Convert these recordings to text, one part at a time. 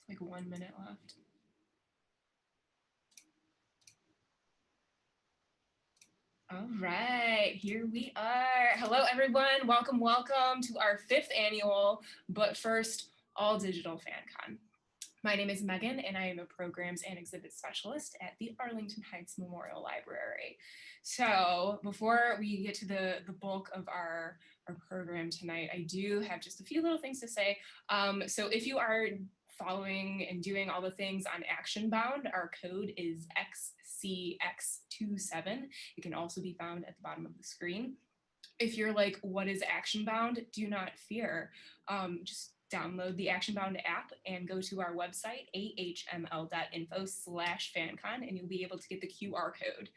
Like 1 minute left. All right, here we are. Hello, everyone. Welcome, welcome to our 5th annual, but first, all digital FanCon. My name is Megan, and I am a programs and exhibit specialist at the Arlington Heights Memorial Library. So before we get to the bulk of our program tonight, I do have just a few little things to say. So if you are following and doing all the things on Action Bound, our code is XCX27. It can also be found at the bottom of the screen. If you're like, what is Action Bound? Do not fear. Just download the Action Bound app and go to our website, ahml.info/fancon, and you'll be able to get the QR code.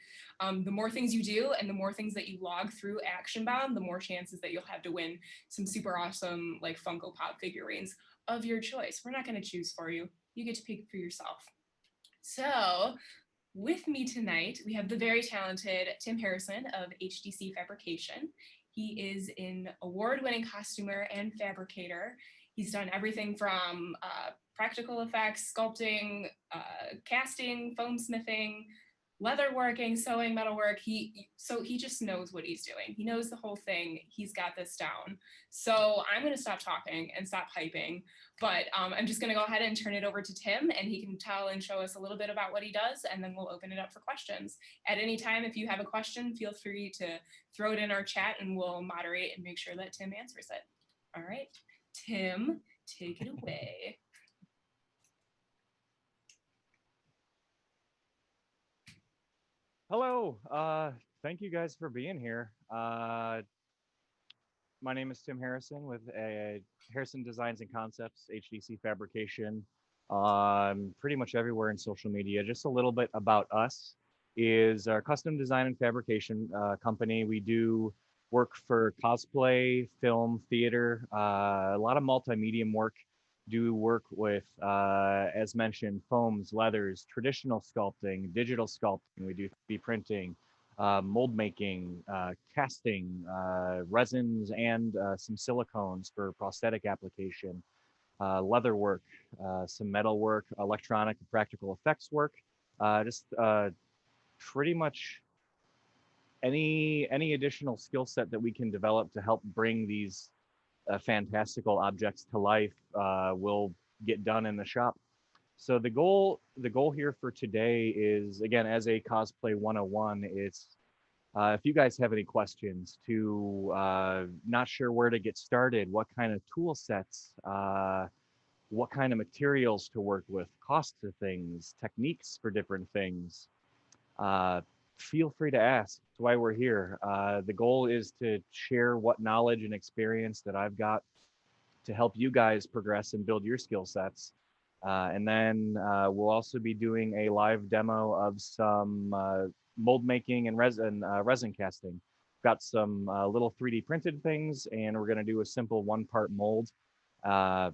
The more things you do and the more things that you log through Action Bound, the more chances that you'll have to win some super awesome like Funko Pop figurines of your choice. We're not going to choose for you. You get to pick for yourself. So with me tonight, we have the very talented Tim Harrison of HDC Fabrication. He is an award-winning costumer and fabricator. He's done everything from practical effects, sculpting, casting, foam smithing, leatherworking, sewing, metalwork. So he just knows what he's doing. He knows the whole thing. He's got this down. So I'm going to stop talking and stop hyping, but I'm just going to go ahead and turn it over to Tim, and he can tell and show us a little bit about what he does, and then we'll open it up for questions. At any time, if you have a question, feel free to throw it in our chat, and we'll moderate and make sure that Tim answers it. All right, Tim, take it away. Hello. Thank you guys for being here. My name is Tim Harrison with Harrison Designs and Concepts, HDC Fabrication. Pretty much everywhere in social media. Just a little bit about us is our custom design and fabrication company. We do work for cosplay, film, theater, a lot of multimedia work. Do work with, as mentioned, foams, leathers, traditional sculpting, digital sculpting. We do 3D printing, mold making, casting, resins, and some silicones for prosthetic application, leather work, some metal work, electronic and practical effects work. Just pretty much any additional skill set that we can develop to help bring these fantastical objects to life will get done in the shop. So the goal here for today is, again, as a cosplay 101, it's if you guys have any questions to not sure where to get started, what kind of tool sets, what kind of materials to work with, costs of things, techniques for different things, uh, feel free to ask. That's why we're here. The goal is to share what knowledge and experience that I've got to help you guys progress and build your skill sets. And then we'll also be doing a live demo of some mold making and resin casting. Got some little 3D printed things, and we're going to do a simple one-part mold uh,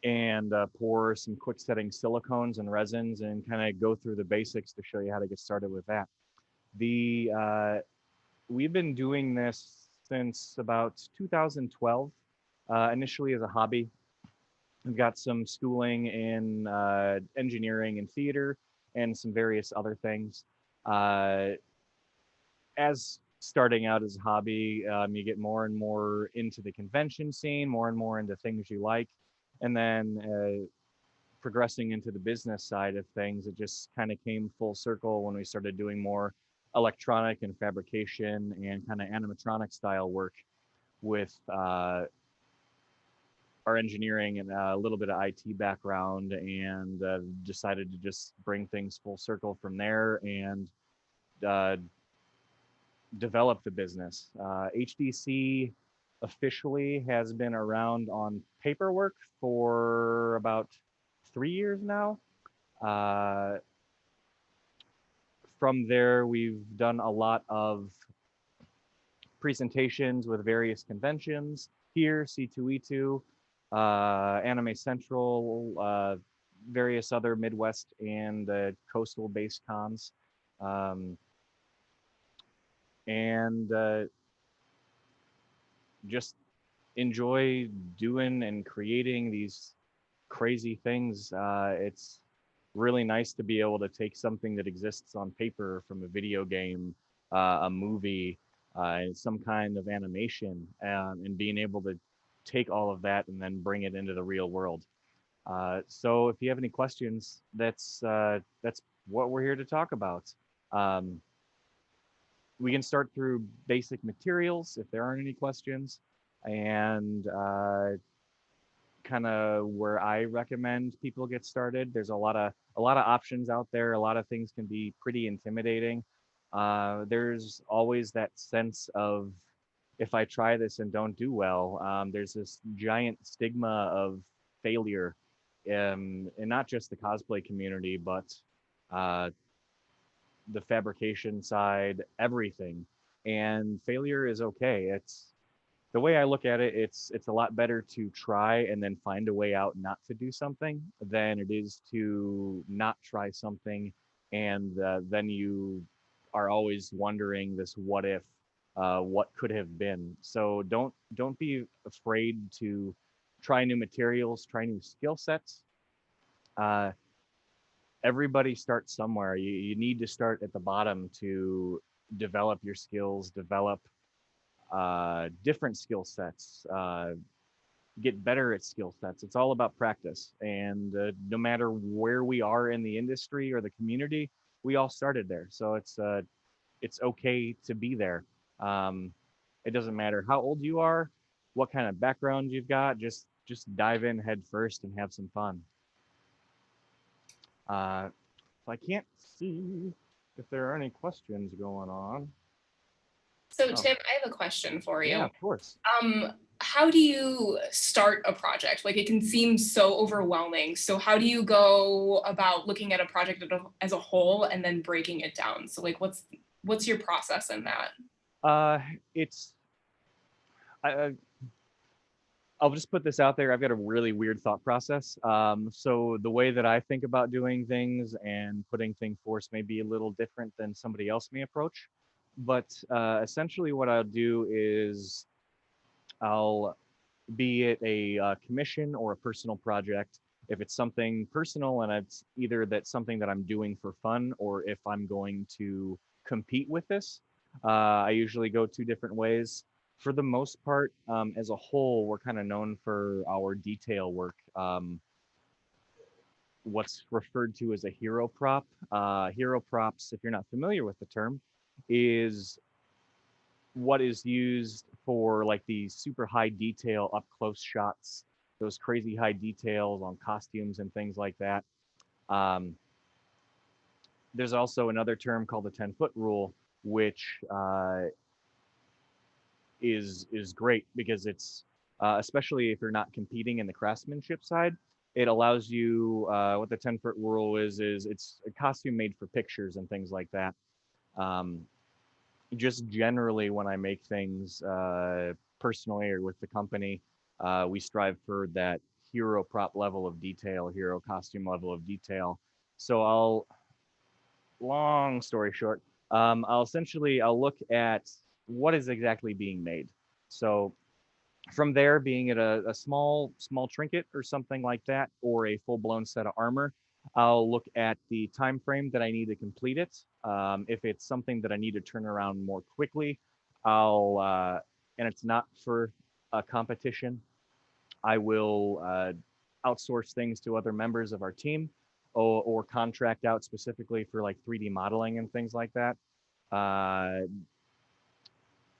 and pour some quick setting silicones and resins and kind of go through the basics to show you how to get started with that. The We've been doing this since about 2012, initially as a hobby. We've got some schooling in engineering and theater and some various other things. Uh, as starting out as a hobby, you get more and more into the convention scene, more and more into things you like. And then progressing into the business side of things, it just kind of came full circle when we started doing more electronic and fabrication and kind of animatronic style work with our engineering and a little bit of IT background, and decided to just bring things full circle from there and uh, develop the business. HDC officially has been around on paperwork for about 3 years now. Uh, from there, we've done a lot of presentations with various conventions here, C2E2, Anime Central, various other Midwest and coastal based cons. Um, and just enjoy doing and creating these crazy things. It's really nice to be able to take something that exists on paper from a video game, a movie, and some kind of animation, and being able to take all of that and then bring it into the real world. So if you have any questions, that's what we're here to talk about. Um, we can start through basic materials if there aren't any questions, and kind of where I recommend people get started. There's a lot of options out there. A lot of things can be pretty intimidating. There's always that sense of, if I try this and don't do well, there's this giant stigma of failure, and not just the cosplay community, but uh, the fabrication side, everything. And failure is okay. It's the way I look at it. It's a lot better to try and then find a way out not to do something than it is to not try something, and then you are always wondering this what if, what could have been. So don't be afraid to try new materials, try new skill sets. Uh, Everybody starts somewhere. You need to start at the bottom to develop your skills, develop different skill sets, get better at skill sets. It's all about practice. And no matter where we are in the industry or the community, we all started there. So it's okay to be there. Um, it doesn't matter how old you are, what kind of background you've got. Just dive in head first and have some fun. So I can't see if there are any questions going on. So Oh, Tim, I have a question for yeah, you. of course. How do you start a project? Like, it can seem so overwhelming. So how do you go about looking at a project as a whole and then breaking it down? So like, what's your process in that? Uh, it's I, I'll just put this out there. I've got a really weird thought process. So the way that I think about doing things and putting things forth may be a little different than somebody else may approach. But essentially, what I'll do is I'll, be it a commission or a personal project. If it's something personal and it's either that's something that I'm doing for fun, or if I'm going to compete with this, I usually go two different ways. For the most part, as a whole, we're kind of known for our detail work. What's referred to as a hero prop. Hero props, if you're not familiar with the term, is what is used for like these super high detail up close shots, those crazy high details on costumes and things like that. Um, there's also another term called the 10-foot rule, which is great because it's especially if you're not competing in the craftsmanship side. It allows you, what the 10-foot rule is it's a costume made for pictures and things like that. Um, just generally when I make things personally or with the company, we strive for that hero prop level of detail, hero costume level of detail. So long story short, I'll look at what is exactly being made. So from there, being it a small trinket or something like that, or a full blown set of armor, I'll look at the time frame that I need to complete it. If it's something that I need to turn around more quickly, and it's not for a competition, I will outsource things to other members of our team, or contract out specifically for like 3D modeling and things like that. Uh,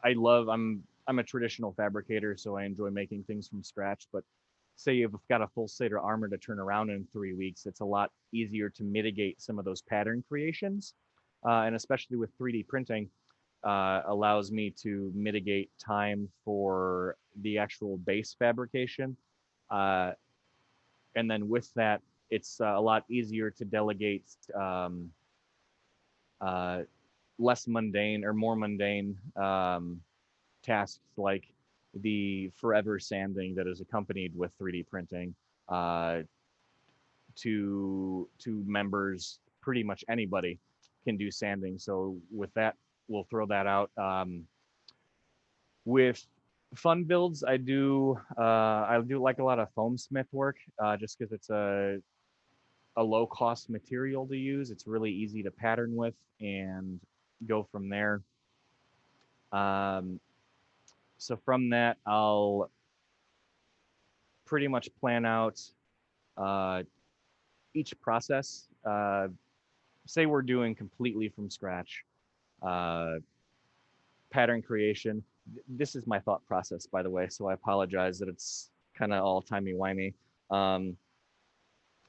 I'm a traditional fabricator, so I enjoy making things from scratch. But say you've got a full set of armor to turn around in 3 weeks, it's a lot easier to mitigate some of those pattern creations, and especially with 3D printing, allows me to mitigate time for the actual base fabrication. Uh, and then with that, it's a lot easier to delegate uh, less mundane or more mundane tasks like the forever sanding that is accompanied with 3D printing, uh, to members. Pretty much anybody can do sanding. So with that, we'll throw that out. With Fun builds, I do like a lot of foam smith work, just because it's a low cost material to use. It's really easy to pattern with and go from there. Um, so from that, I'll pretty much plan out uh, each process. Say we're doing completely from scratch, uh, pattern creation. This is my thought process, by the way, so I apologize that it's kind of all timey-wimey. Um,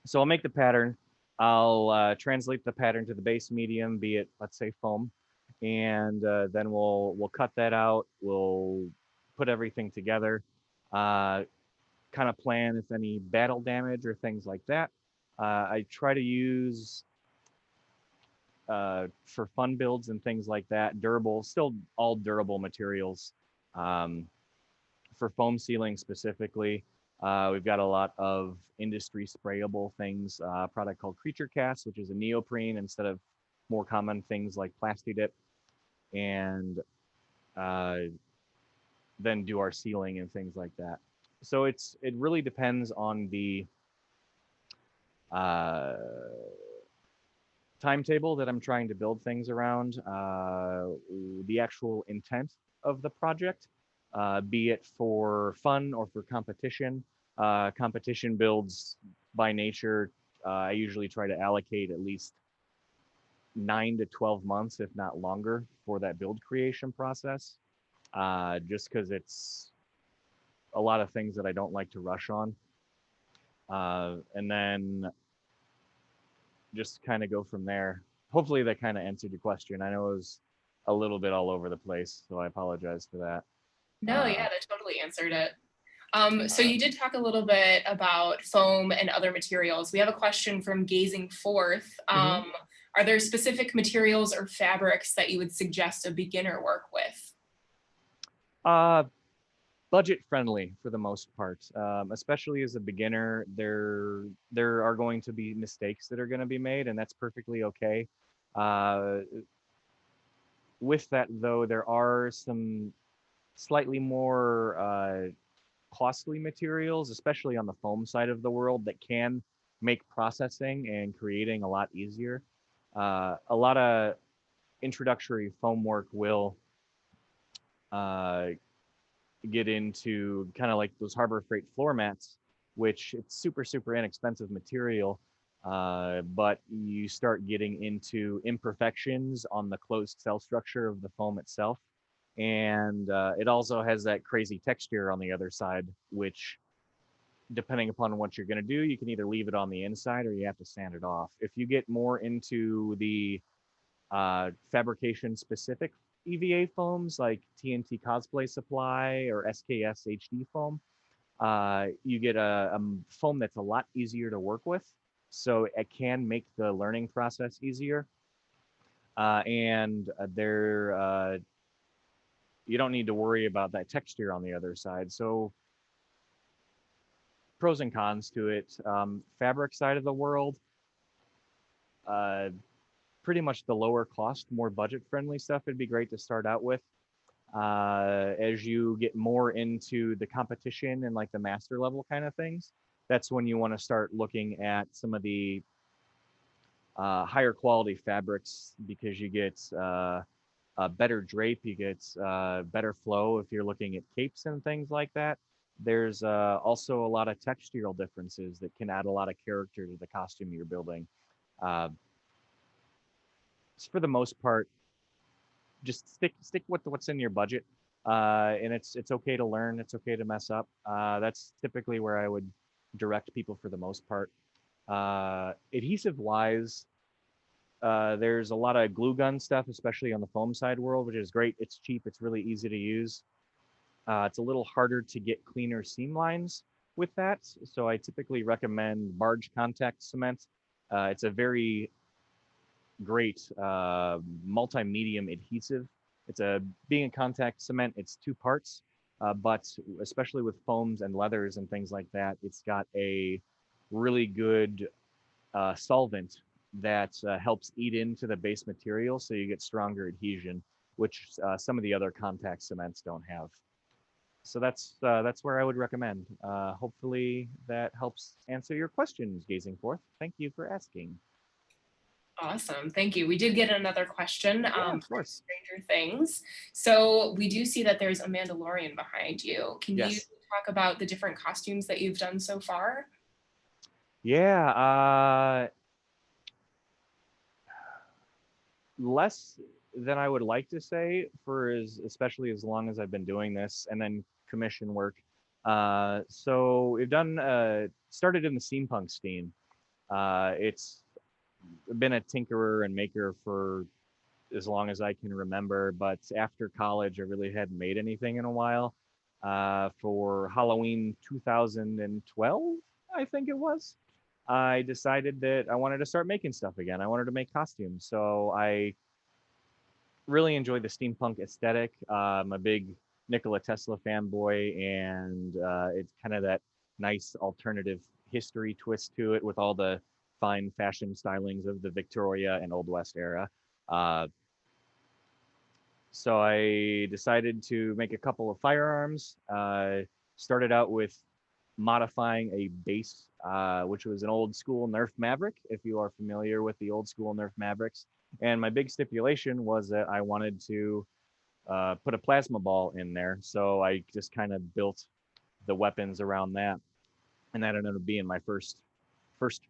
so I'll make the pattern. I'll translate the pattern to the base medium, be it, let's say, foam, and then we'll cut that out. We'll put everything together, kind of plan if any battle damage or things like that. I try to use for fun builds and things like that, durable, still all durable materials. Um, for foam sealing specifically, we've got a lot of industry sprayable things, a product called Creature Cast, which is a neoprene instead of more common things like Plastidip, and uh, then do our sealing and things like that. So it really depends on the uh, timetable that I'm trying to build things around, the actual intent of the project, be it for fun or for competition. Competition builds by nature, I usually try to allocate at least 9 to 12 months, if not longer, for that build creation process, just because it's a lot of things that I don't like to rush on. And then just kind of go from there. Hopefully that kind of answered your question. I know it was a little bit all over the place, so I apologize for that. No, yeah, that totally answered it. So you did talk a little bit about foam and other materials. We have a question from Gazing Forth. Mhm. Are there specific materials or fabrics that you would suggest a beginner work with? uh, Budget friendly for the most part, especially as a beginner. There are going to be mistakes that are going to be made, and that's perfectly okay. Uh, with that, though, there are some slightly more costly materials, especially on the foam side of the world, that can make processing and creating a lot easier. A lot of introductory foam work will uh, get into kind of like those Harbor Freight floor mats, which it's super inexpensive material, but you start getting into imperfections on the closed cell structure of the foam itself, and it also has that crazy texture on the other side, which depending upon what you're going to do, you can either leave it on the inside or you have to sand it off. If you get more into the fabrication specific EVA foams like TNT Cosplay Supply or SKS HD foam, you get a foam that's a lot easier to work with. So it can make the learning process easier. And there, you don't need to worry about that texture on the other side. So pros and cons to it. Fabric side of the world, uh, pretty much the lower cost, more budget friendly stuff would be great to start out with. As you get more into the competition and like the master level kind of things, that's when you want to start looking at some of the higher quality fabrics, because you get a better drape, you get better flow if you're looking at capes and things like that. There's also a lot of textural differences that can add a lot of character to the costume you're building. Uh, for the most part, just stick with what's in your budget, and it's okay to learn. It's okay to mess up. That's typically where I would direct people for the most part. Adhesive wise, there's a lot of glue gun stuff, especially on the foam side world, which is great. It's cheap. It's really easy to use. It's a little harder to get cleaner seam lines with that, so I typically recommend barge contact cement. It's a very great multi-medium adhesive. It's a being a contact cement. It's two parts, but especially with foams and leathers and things like that, it's got a really good solvent that helps eat into the base material, so you get stronger adhesion, which some of the other contact cements don't have. So that's where I would recommend. Hopefully that helps answer your questions, Gazing Forth. Thank you for asking. Awesome, thank you. We did get another question Yeah, from of course. Stranger Things. So we do see that there's a Mandalorian behind you. Can you Yes. talk about the different costumes that you've done so far? Yeah. Less than I would like to say for especially as long as I've been doing this, and then commission work. So we've done started in the steampunk scene. It's been a tinkerer and maker for as long as I can remember, but after college, I really hadn't made anything in a while. For Halloween 2012, I think it was, I decided that I wanted to start making stuff again. I wanted to make costumes. So I really enjoy the steampunk aesthetic. I'm a big Nikola Tesla fanboy, and it's kind of that nice alternative history twist to it with all the fine fashion stylings of the Victoria and Old West era. Uh, so I decided to make a couple of firearms. Started out with modifying a base, which was an old school Nerf Maverick, if you are familiar with the old school Nerf Mavericks. And my big stipulation was that I wanted to put a plasma ball in there. So I just kind of built the weapons around that. And that ended up being my first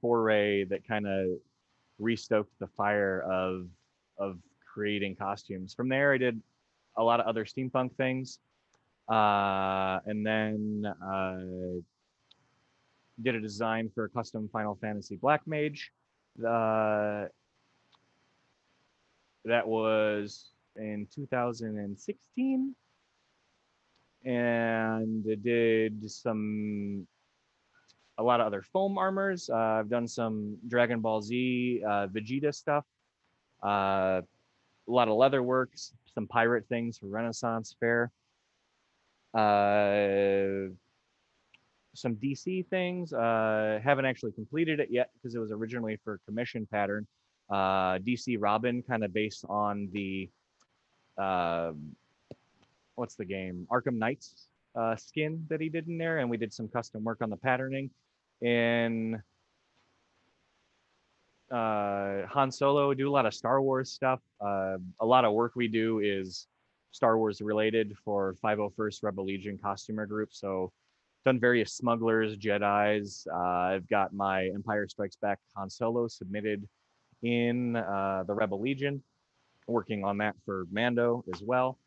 foray that kind of restoked the fire of creating costumes. From there, I did a lot of other steampunk things, and then did a design for a custom Final Fantasy Black Mage. Uh, that was in 2016, and I did a lot of other foam armors. I've done some Dragon Ball Z Vegeta stuff. A lot of leather works, some pirate things for Renaissance Fair. Uh, some DC things. Haven't actually completed it yet because it was originally for commission pattern. DC Robin, kind of based on the uh, what's the game Arkham Knight's skin that he did in there, and we did some custom work on the patterning. In Han Solo, do a lot of Star Wars stuff. A lot of work we do is Star Wars related for 501st Rebel Legion costumer group. So done various smugglers, Jedis. I've got my Empire Strikes Back Han Solo submitted in the Rebel Legion, working on that for Mando as well.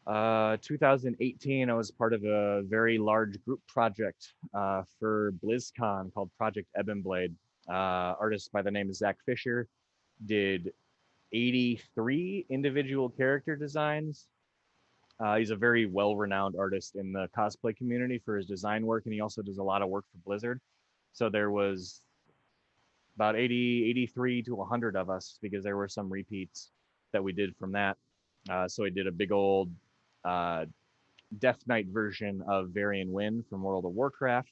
2018, I was part of a very large group project for BlizzCon called Project Ebon Blade. Artist by the name of Zach Fisher did 83 individual character designs. He's a very well-renowned artist in the cosplay community for his design work, and he also does a lot of work for Blizzard. So there was about 80, 83 to 100 of us because there were some repeats that we did from that. So I did a big old Death Knight version of Varian Wind from World of Warcraft.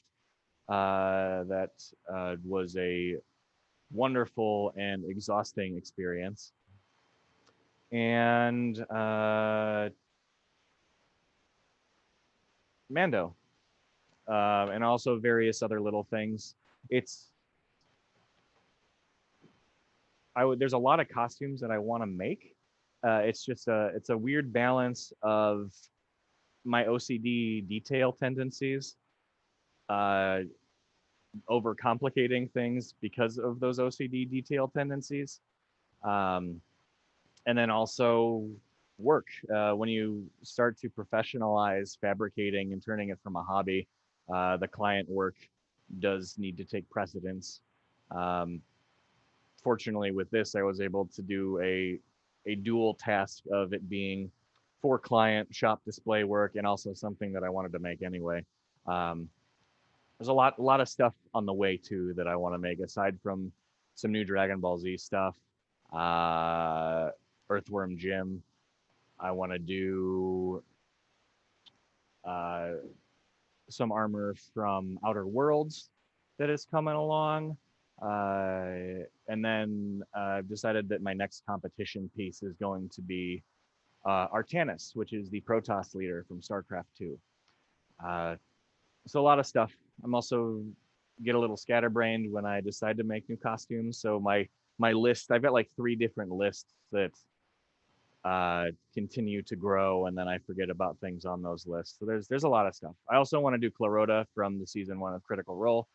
That was a wonderful and exhausting experience. And Mando, and also various other little things. There's a lot of costumes that I want to make. It's a weird balance of my OCD detail tendencies, overcomplicating things because of those OCD detail tendencies, and then also work. When you start to professionalize fabricating and turning it from a hobby, the client work does need to take precedence. Fortunately, with this, I was able to do a dual task of it being for client shop display work and also something that I wanted to make anyway. There's a lot of stuff on the way too that I want to make aside from some new Dragon Ball Z stuff. Earthworm Jim. I want to do some armor from Outer Worlds that is coming along. And then I've decided that my next competition piece is going to be Artanis, which is the Protoss leader from StarCraft 2. Uh, so a lot of stuff. I'm also get a little scatterbrained when I decide to make new costumes. So my list, I've got like 3 different lists that continue to grow, and then I forget about things on those lists. So there's a lot of stuff. I also want to do Clarota from the season 1 of Critical Role.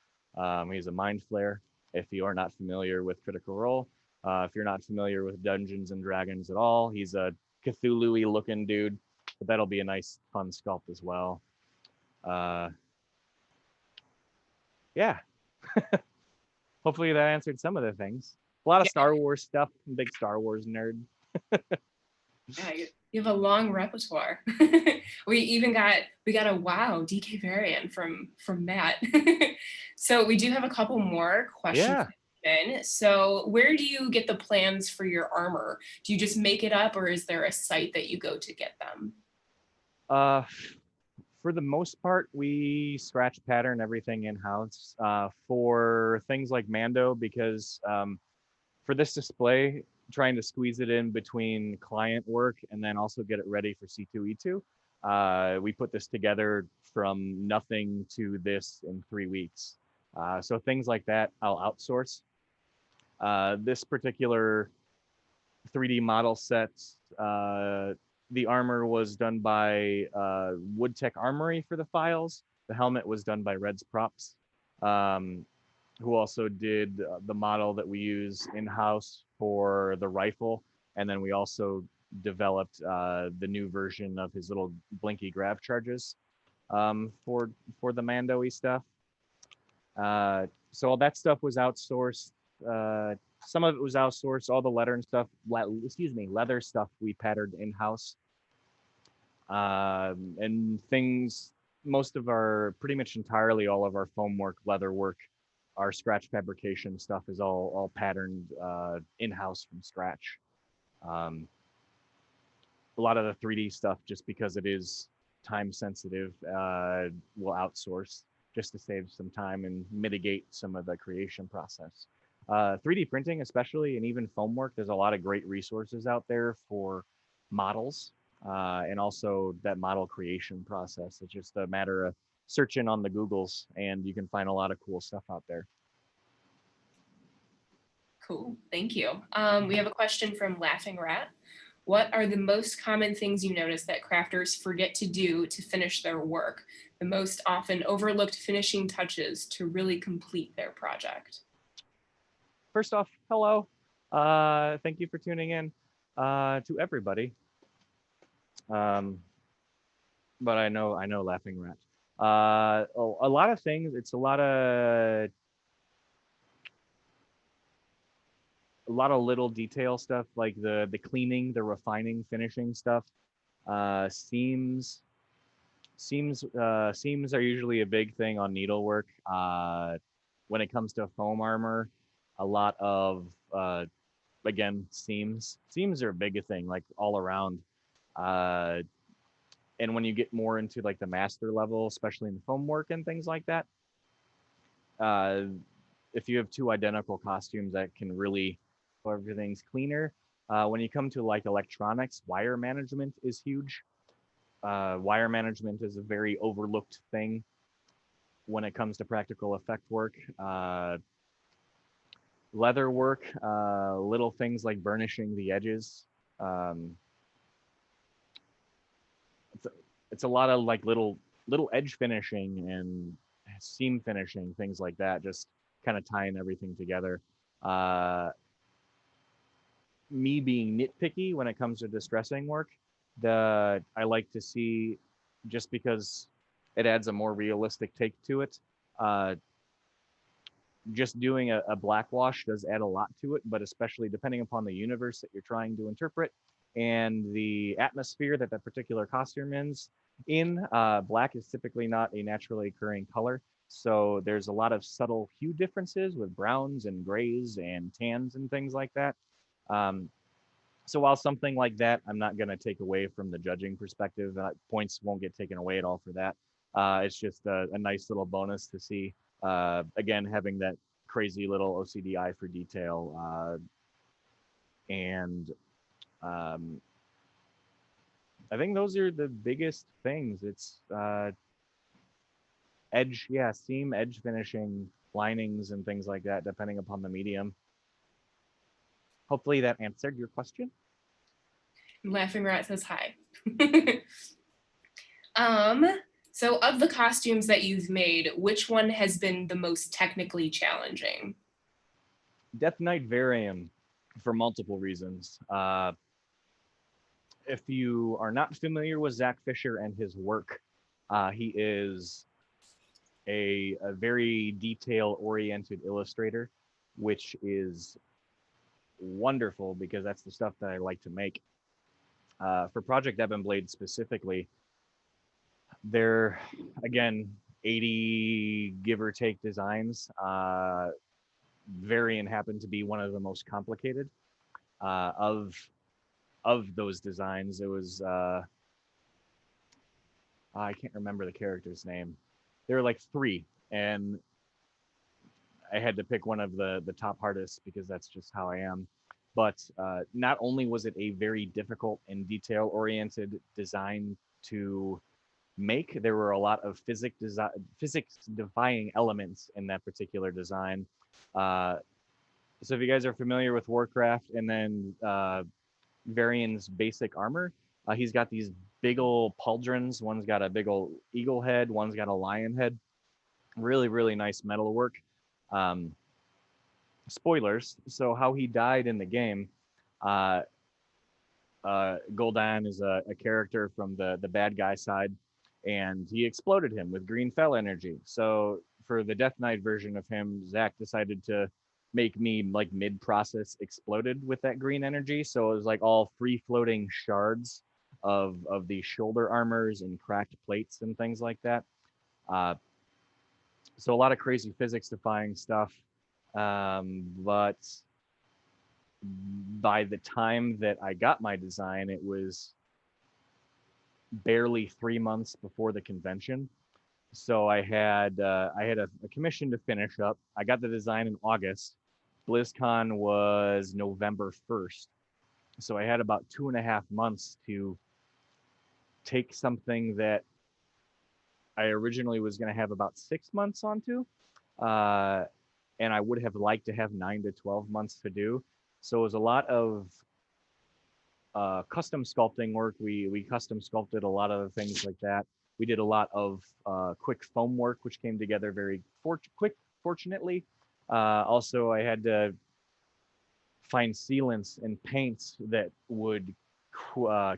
He's a mind flayer. If you are not familiar with Critical Role, if you're not familiar with Dungeons and Dragons at all, he's a Cthulhu-y looking dude. But that'll be a nice, fun sculpt as well. Yeah. Hopefully that answered some of the things. A lot of Yeah, Star Wars stuff. I'm a big Star Wars nerd. yeah, you have a long repertoire. We got a wow DK variant from Matt. So we do have a couple more questions. Yeah. So where do you get the plans for your armor? Do you just make it up, or is there a site that you go to get them? Uh, for the most part, we scratch pattern everything in house. For things like Mando, because for this display, trying to squeeze it in between client work and then also get it ready for C2E2. We put this together from nothing to this in 3 weeks. So things like that, I'll outsource. This particular 3D model set, the armor was done by Woodtech Armory for the files. The helmet was done by Red's Props, who also did the model that we use in-house for the rifle. And then we also developed the new version of his little blinky grav charges for the Mando-y stuff. So all that stuff was outsourced. Some of it was outsourced. All the leather and stuff, leather stuff we patterned in house. And things, pretty much entirely all of our foam work, leather work, our scratch fabrication stuff is all patterned in house from scratch. A lot of the 3D stuff, just because it is time sensitive, we'll outsource just to save some time and mitigate some of the creation process. 3D printing, especially, and even foam work, there's a lot of great resources out there for models and also that model creation process. It's just a matter of searching on the Googles, and you can find a lot of cool stuff out there. Cool, thank you. We have a question from Laughing Rat. What are the most common things you notice that crafters forget to do to finish their work? The most often overlooked finishing touches to really complete their project? First off, hello. Thank you for tuning in to everybody. But I know Laughing Rat. A lot of things. It's a lot of little detail stuff, like the cleaning, the refining, finishing stuff. Seams are usually a big thing on needlework. When it comes to foam armor, a lot of again, seams are a big thing, like all around. And when you get more into like the master level, especially in foam work and things like that, if you have 2 identical costumes, that can really, everything's cleaner. When you come to like electronics, wire management is huge. Wire management is a very overlooked thing when it comes to practical effect work. Leather work, little things like burnishing the edges. It's a lot of like little edge finishing and seam finishing, things like that, just kind of tying everything together. Me being nitpicky when it comes to distressing work, I like to see, just because it adds a more realistic take to it, just doing a black wash does add a lot to it, but especially depending upon the universe that you're trying to interpret and the atmosphere that particular costume is in, black is typically not a naturally occurring color. So there's a lot of subtle hue differences with browns and grays and tans and things like that. So while something like that, I'm not going to take away from the judging perspective, points won't get taken away at all for that. It's just a nice little bonus to see. Again, having that crazy little OCD eye for detail. And I think those are the biggest things. It's edge, yeah, seam, edge finishing, linings, and things like that, depending upon the medium. Hopefully that answered your question. Laughing Rat says hi. um, so of the costumes that you've made, which one has been the most technically challenging? Death Knight Varian, for multiple reasons. If you are not familiar with Zach Fisher and his work, he is a very detail-oriented illustrator, which is wonderful because that's the stuff that I like to make. For Project Ebon Blade specifically, they're, again, 80 give or take designs. Variant happened to be one of the most complicated of those designs. It was I can't remember the character's name. There were like 3, and I had to pick one of the top hardest because that's just how I am. But not only was it a very difficult and detail oriented design to make, there were a lot of physics defying elements in that particular design. So if you guys are familiar with Warcraft and then Varian's basic armor, he's got these big old pauldrons. One's got a big old eagle head, one's got a lion head. Really, really nice metalwork. Spoilers. So how he died in the game, Gul'dan is a character from the bad guy side, and he exploded him with green fell energy. So for the Death Knight version of him, Zach decided to make me like mid-process exploded with that green energy. So it was like all free-floating shards of the shoulder armors and cracked plates and things like that. So a lot of crazy physics-defying stuff. But by the time that I got my design, it was barely 3 months before the convention. So I had a commission to finish up. I got the design in August. BlizzCon was November 1st. So I had about 2.5 months to take something that I originally was going to have about 6 months onto. And I would have liked to have 9 to 12 months to do. So it was a lot of custom sculpting work. We custom sculpted a lot of things like that. We did a lot of quick foam work, which came together very quick, fortunately. Also, I had to find sealants and paints that would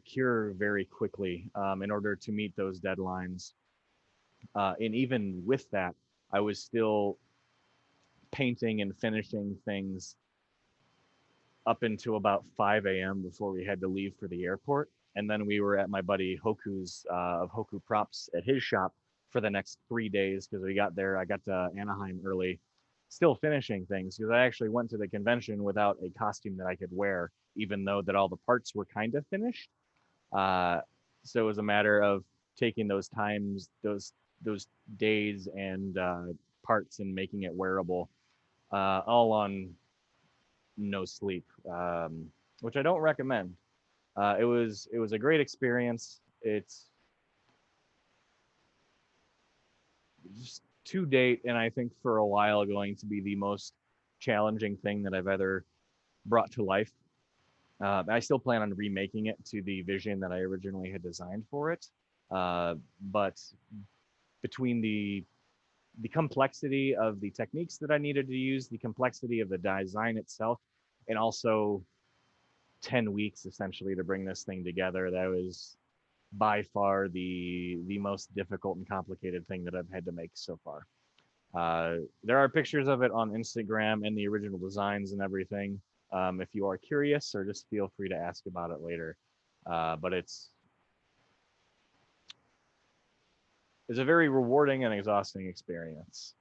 cure very quickly in order to meet those deadlines. And even with that, I was still painting and finishing things up until about 5 a.m. before we had to leave for the airport. And then we were at my buddy Hoku's of Hoku Props at his shop for the next 3 days because we got there. I got to Anaheim early, still finishing things because I actually went to the convention without a costume that I could wear, even though that all the parts were kind of finished. So it was a matter of taking those times, those days and parts and making it wearable, all on no sleep, which I don't recommend. It was a great experience. It's just to date, and I think for a while, going to be the most challenging thing that I've ever brought to life. I still plan on remaking it to the vision that I originally had designed for it, but between the complexity of the techniques that I needed to use, the complexity of the design itself, and also 10 weeks essentially to bring this thing together, that was by far the most difficult and complicated thing that I've had to make so far. There are pictures of it on Instagram and the original designs and everything. If you are curious, or just feel free to ask about it later. But it's a very rewarding and exhausting experience.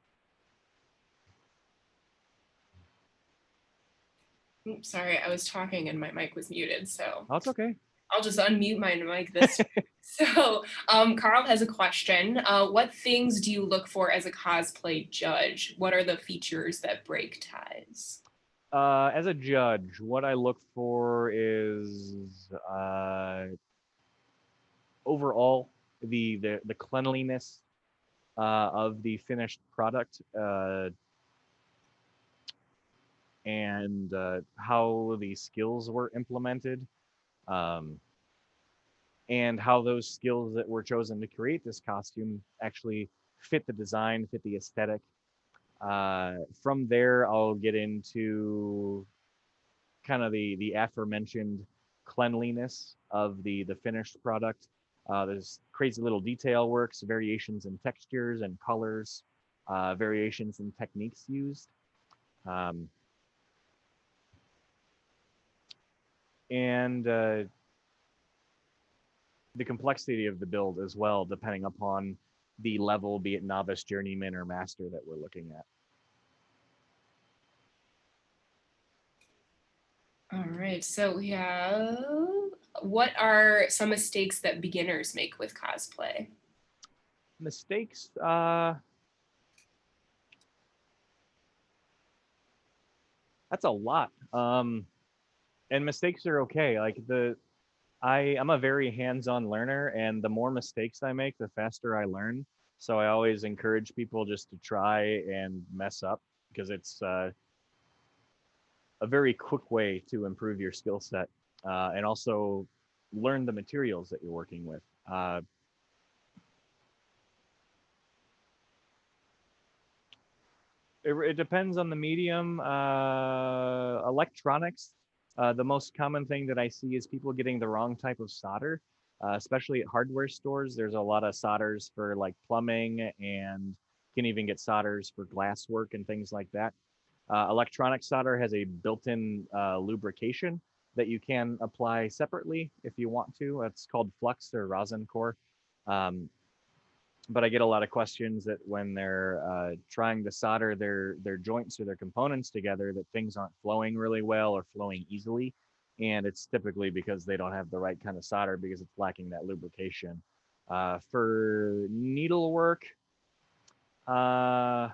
Oops, sorry, I was talking and my mic was muted, so Oh, it's okay. I'll just unmute my mic this time. So Carl has a question. What things do you look for as a cosplay judge? What are the features that break ties? As a judge, what I look for is overall the cleanliness of the finished product, and how the skills were implemented, um, and how those skills that were chosen to create this costume actually fit the design, fit the aesthetic. From there, I'll get into kind of the aforementioned cleanliness of the finished product. There's crazy little detail works, variations in textures and colors, variations in techniques used. Um, and the complexity of the build as well, depending upon the level, be it novice, journeyman, or master that we're looking at. All right, so we have, what are some mistakes that beginners make with cosplay? Mistakes, that's a lot. And mistakes are okay. Like I'm a very hands-on learner, and the more mistakes I make, the faster I learn. So I always encourage people just to try and mess up, because it's a very quick way to improve your skill set, and also learn the materials that you're working with. It depends on the medium. Electronics, the most common thing that I see is people getting the wrong type of solder, especially at hardware stores. There's a lot of solders for like plumbing, and can even get solders for glass work and things like that. Electronic solder has a built-in lubrication that you can apply separately if you want to. It's called flux or rosin core. Um, but I get a lot of questions that when they're trying to solder their joints or their components together, that things aren't flowing really well or flowing easily, and it's typically because they don't have the right kind of solder, because it's lacking that lubrication. For needlework, uh,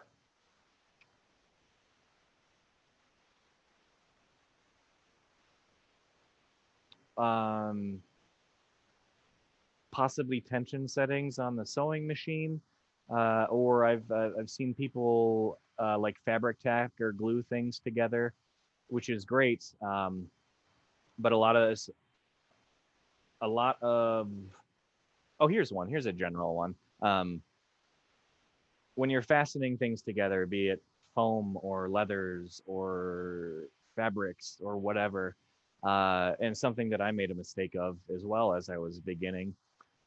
um, possibly tension settings on the sewing machine, or I've seen people like fabric tack or glue things together, which is great. But a lot of oh, here's one. Here's a general one. Um, when you're fastening things together, be it foam or leathers or fabrics or whatever, and something that I made a mistake of as well as I was beginning,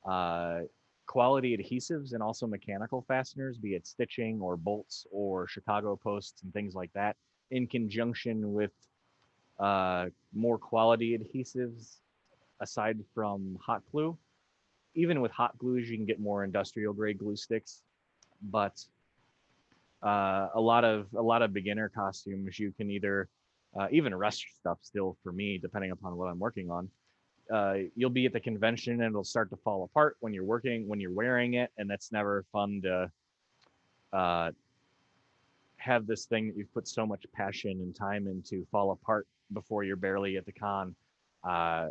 uh, quality adhesives and also mechanical fasteners, be it stitching or bolts or Chicago posts and things like that, in conjunction with more quality adhesives aside from hot glue. Even with hot glues, you can get more industrial grade glue sticks, but a lot of beginner costumes, you can either even rush stuff still for me, depending upon what I'm working on. You'll be at the convention and it'll start to fall apart when you're wearing it, and that's never fun to uh, have this thing that you've put so much passion and time into fall apart before you're barely at the con. Uh,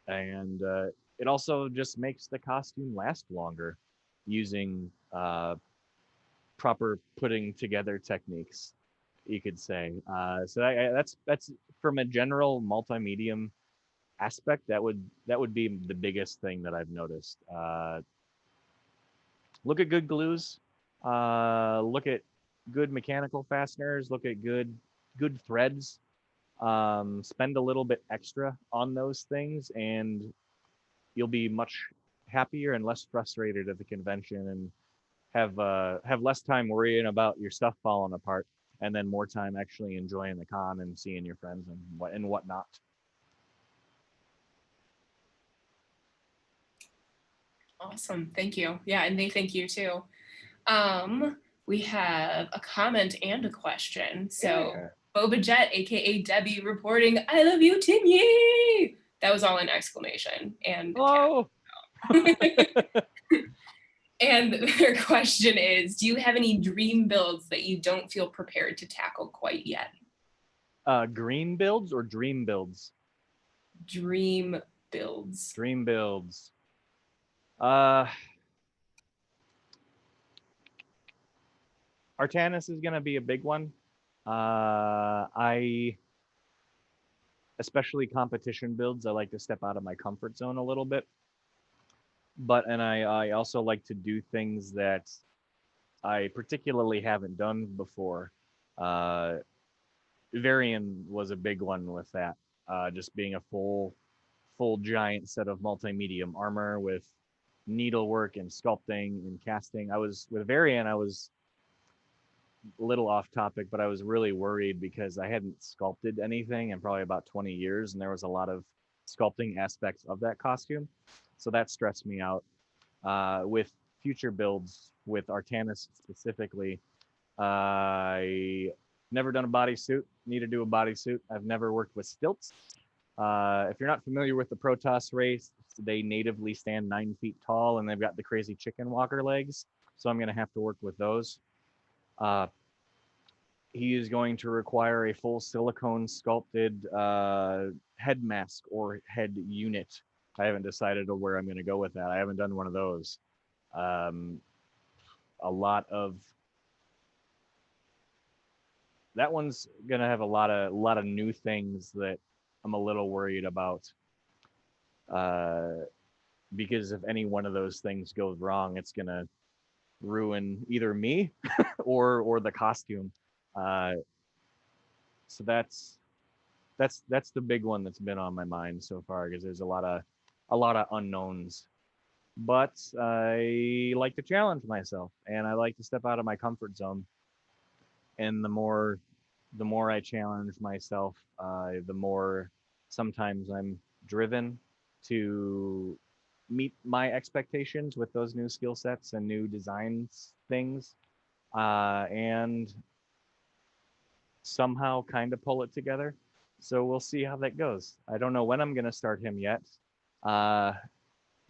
and It also just makes the costume last longer using proper putting together techniques, you could say. That's from a general multimedia aspect. That would be the biggest thing that I've noticed. Look at good glues. Look at good mechanical fasteners. Look at good threads. Spend a little bit extra on those things, and you'll be much happier and less frustrated at the convention, and have less time worrying about your stuff falling apart, and then more time actually enjoying the con and seeing your friends and whatnot. Awesome, thank you. Yeah, and they thank you too. We have a comment and a question. So Yeah. Boba Jet, aka Debbie, reporting, "I love you, Timmy." That was all an exclamation and Hello. cat. And their question is, do you have any dream builds that you don't feel prepared to tackle quite yet? Green builds or dream builds? Dream builds. Dream builds. Uh, Artanis is going to be a big one. I, especially competition builds, I like to step out of my comfort zone a little bit. And I also like to do things that I particularly haven't done before. Uh, Varian was a big one with that. Just being a full giant set of multi-medium armor with needlework and sculpting and casting. I was with Varian, I was a little off topic, but I was really worried because I hadn't sculpted anything in probably about 20 years, and there was a lot of sculpting aspects of that costume. So that stressed me out. With future builds, with Artanis specifically, I never done a bodysuit. Need to do a bodysuit. I've never worked with stilts. If you're not familiar with the Protoss race, they natively stand 9 feet tall and they've got the crazy chicken walker legs. So I'm going to have to work with those. He is going to require a full silicone sculpted head mask or head unit. I haven't decided where I'm going to go with that. I haven't done one of those. A lot of that one's going to have a lot of new things that I'm a little worried about. Because if any one of those things goes wrong, it's going to ruin either me or the costume. So that's the big one that's been on my mind so far, because there's a lot of unknowns. But I like to challenge myself and I like to step out of my comfort zone. And the more I challenge myself, the more sometimes I'm driven to meet my expectations with those new skill sets and new designs things, and somehow kind of pull it together. So we'll see how that goes. I don't know when I'm going to start him yet.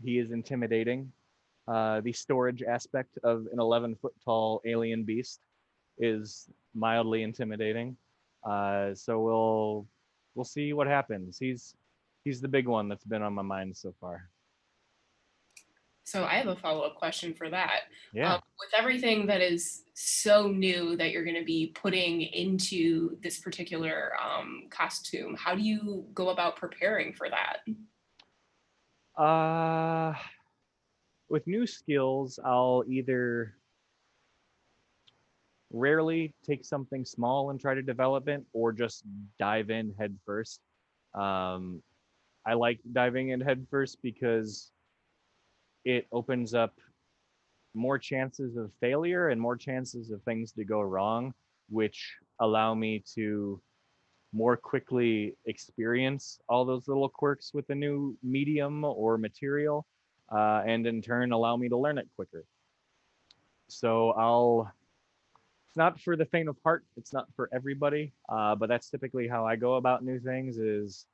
He is intimidating. The storage aspect of an 11-foot tall alien beast is mildly intimidating. So we'll see what happens. He's the big one that's been on my mind so far. So I have a follow-up question for that. Yeah. With everything that is so new that you're going to be putting into this particular costume, how do you go about preparing for that? With new skills, I'll either rarely take something small and try to develop it, or just dive in head first. I like diving in head first because it opens up more chances of failure and more chances of things to go wrong, which allow me to more quickly experience all those little quirks with the new medium or material, and in turn allow me to learn it quicker. So it's not for the faint of heart. It's not for everybody, but that's typically how I go about new things. Is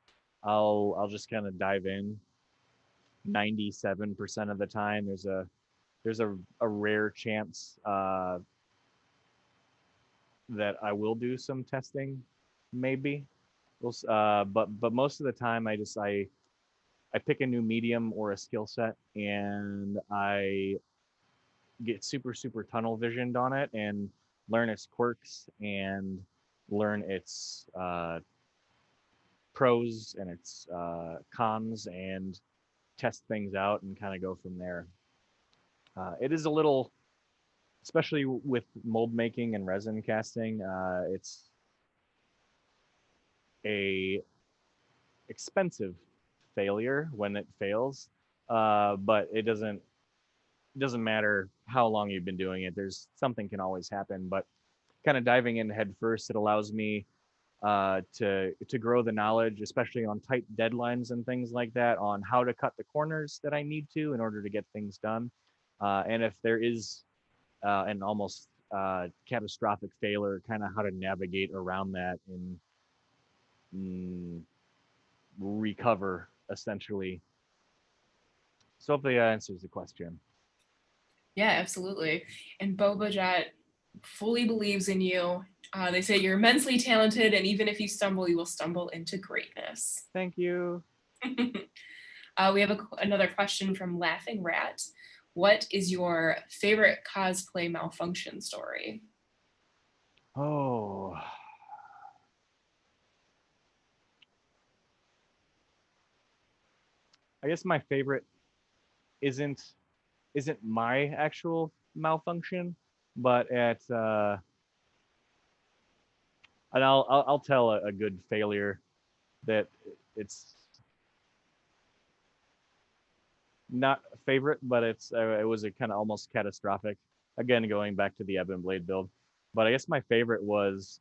I'll just kind of dive in. 97% of the time, there's a rare chance that I will do some testing, maybe. But most of the time, I pick a new medium or a skill set and I get super tunnel visioned on it and learn its quirks and learn its pros and its cons and test things out and kind of go from there. It is a little, especially with mold making and resin casting, it's a expensive failure when it fails, but it doesn't matter how long you've been doing it. There's something can always happen, but kind of diving in head first, it allows me to grow the knowledge, especially on tight deadlines and things like that, on how to cut the corners that I need to in order to get things done. And if there is an almost catastrophic failure, kind of how to navigate around that and recover essentially. So hopefully that answers the question. Yeah, absolutely. And Boba Jet fully believes in you. They say you're immensely talented, and even if you stumble, you will stumble into greatness. Thank you. We have another question from Laughing Rat. What is your favorite cosplay malfunction story? Oh, I guess my favorite isn't isn't my actual malfunction, but at and I'll tell a good failure that it's not a favorite, but it was a kind of almost catastrophic. Again, going back to the Ebb and Blade build, but I guess my favorite was,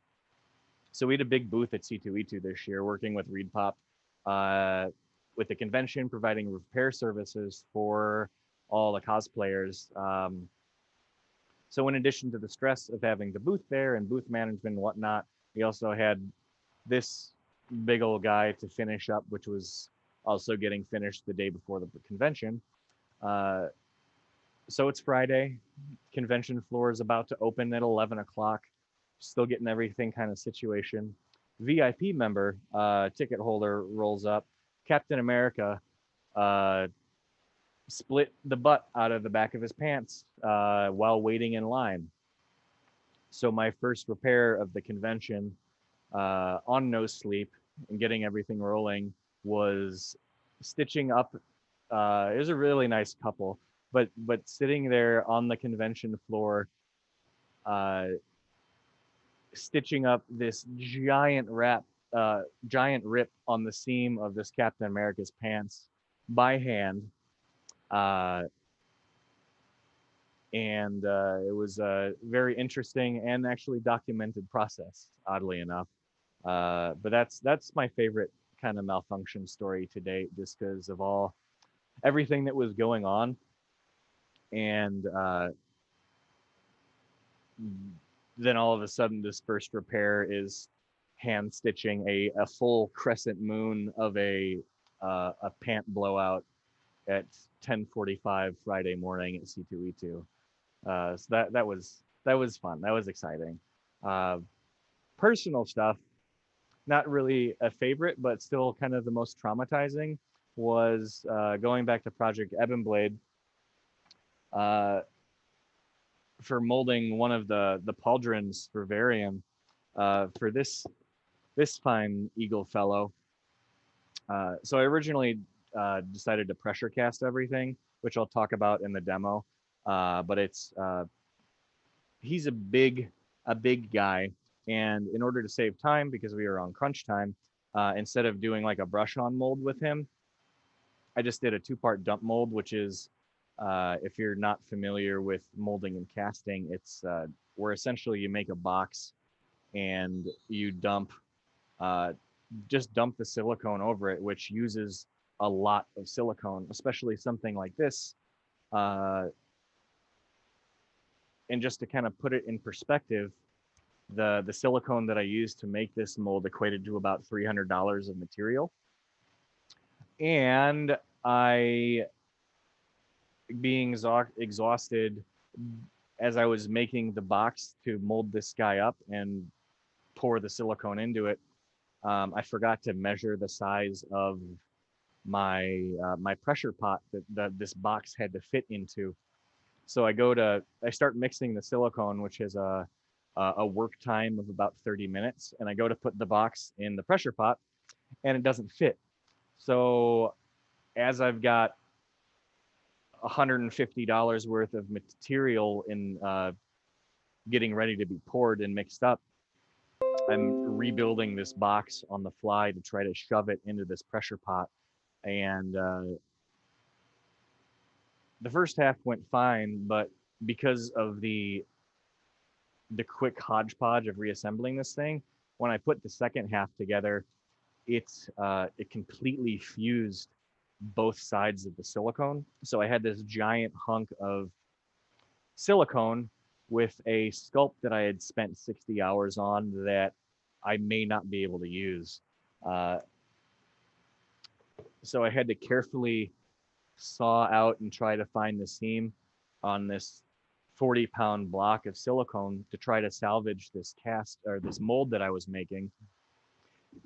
so we had a big booth at C2E2 this year, working with ReedPop, uh, with the convention, providing repair services for all the cosplayers. So in addition to the stress of having the booth there and booth management and whatnot, we also had this big old guy to finish up, which was also getting finished the day before the convention. Uh, so it's Friday. Convention floor is about to open at 11 o'clock. Still getting everything kind of situation. VIP member, ticket holder rolls up. Captain America split the butt out of the back of his pants while waiting in line. So my first repair of the convention on no sleep and getting everything rolling was stitching up. It was a really nice couple, but sitting there on the convention floor, uh, stitching up this giant rip on the seam of this Captain America's pants by hand. Uh, and it was a very interesting and actually documented process, oddly enough. But that's my favorite kind of malfunction story to date, just because of all everything that was going on, and then all of a sudden, this first repair is hand stitching a full crescent moon of a pant blowout at 10:45 Friday morning at C2E2. So that was fun. That was exciting. Uh, Personal stuff, not really a favorite, but still kind of the most traumatizing, was going back to Project Ebon Blade, uh, for molding one of the pauldrons for Varium, for this fine eagle fellow. So I originally decided to pressure cast everything, which I'll talk about in the demo. But it's he's a big guy, and in order to save time, because we were on crunch time, instead of doing like a brush on mold with him, I just did a 2-part dump mold, which is, if you're not familiar with molding and casting, it's where essentially you make a box and you uh, just dump the silicone over it, which uses a lot of silicone, especially something like this. Uh, and just to kind of put it in perspective, the silicone that I used to make this mold equated to about $300 of material. And I, being exhausted as I was making the box to mold this guy up and pour the silicone into it, I forgot to measure the size of my pressure pot that this box had to fit into. So I start mixing the silicone, which is a work time of about 30 minutes, and I go to put the box in the pressure pot, and it doesn't fit. So as I've got $150 worth of material in getting ready to be poured and mixed up, I'm rebuilding this box on the fly to try to shove it into this pressure pot. And the first half went fine, but because of the quick hodgepodge of reassembling this thing, when I put the second half together, it completely fused both sides of the silicone. So I had this giant hunk of silicone with a sculpt that I had spent 60 hours on that I may not be able to use. Uh, so I had to carefully saw out and try to find the seam on this 40-pound block of silicone to try to salvage this cast or this mold that I was making.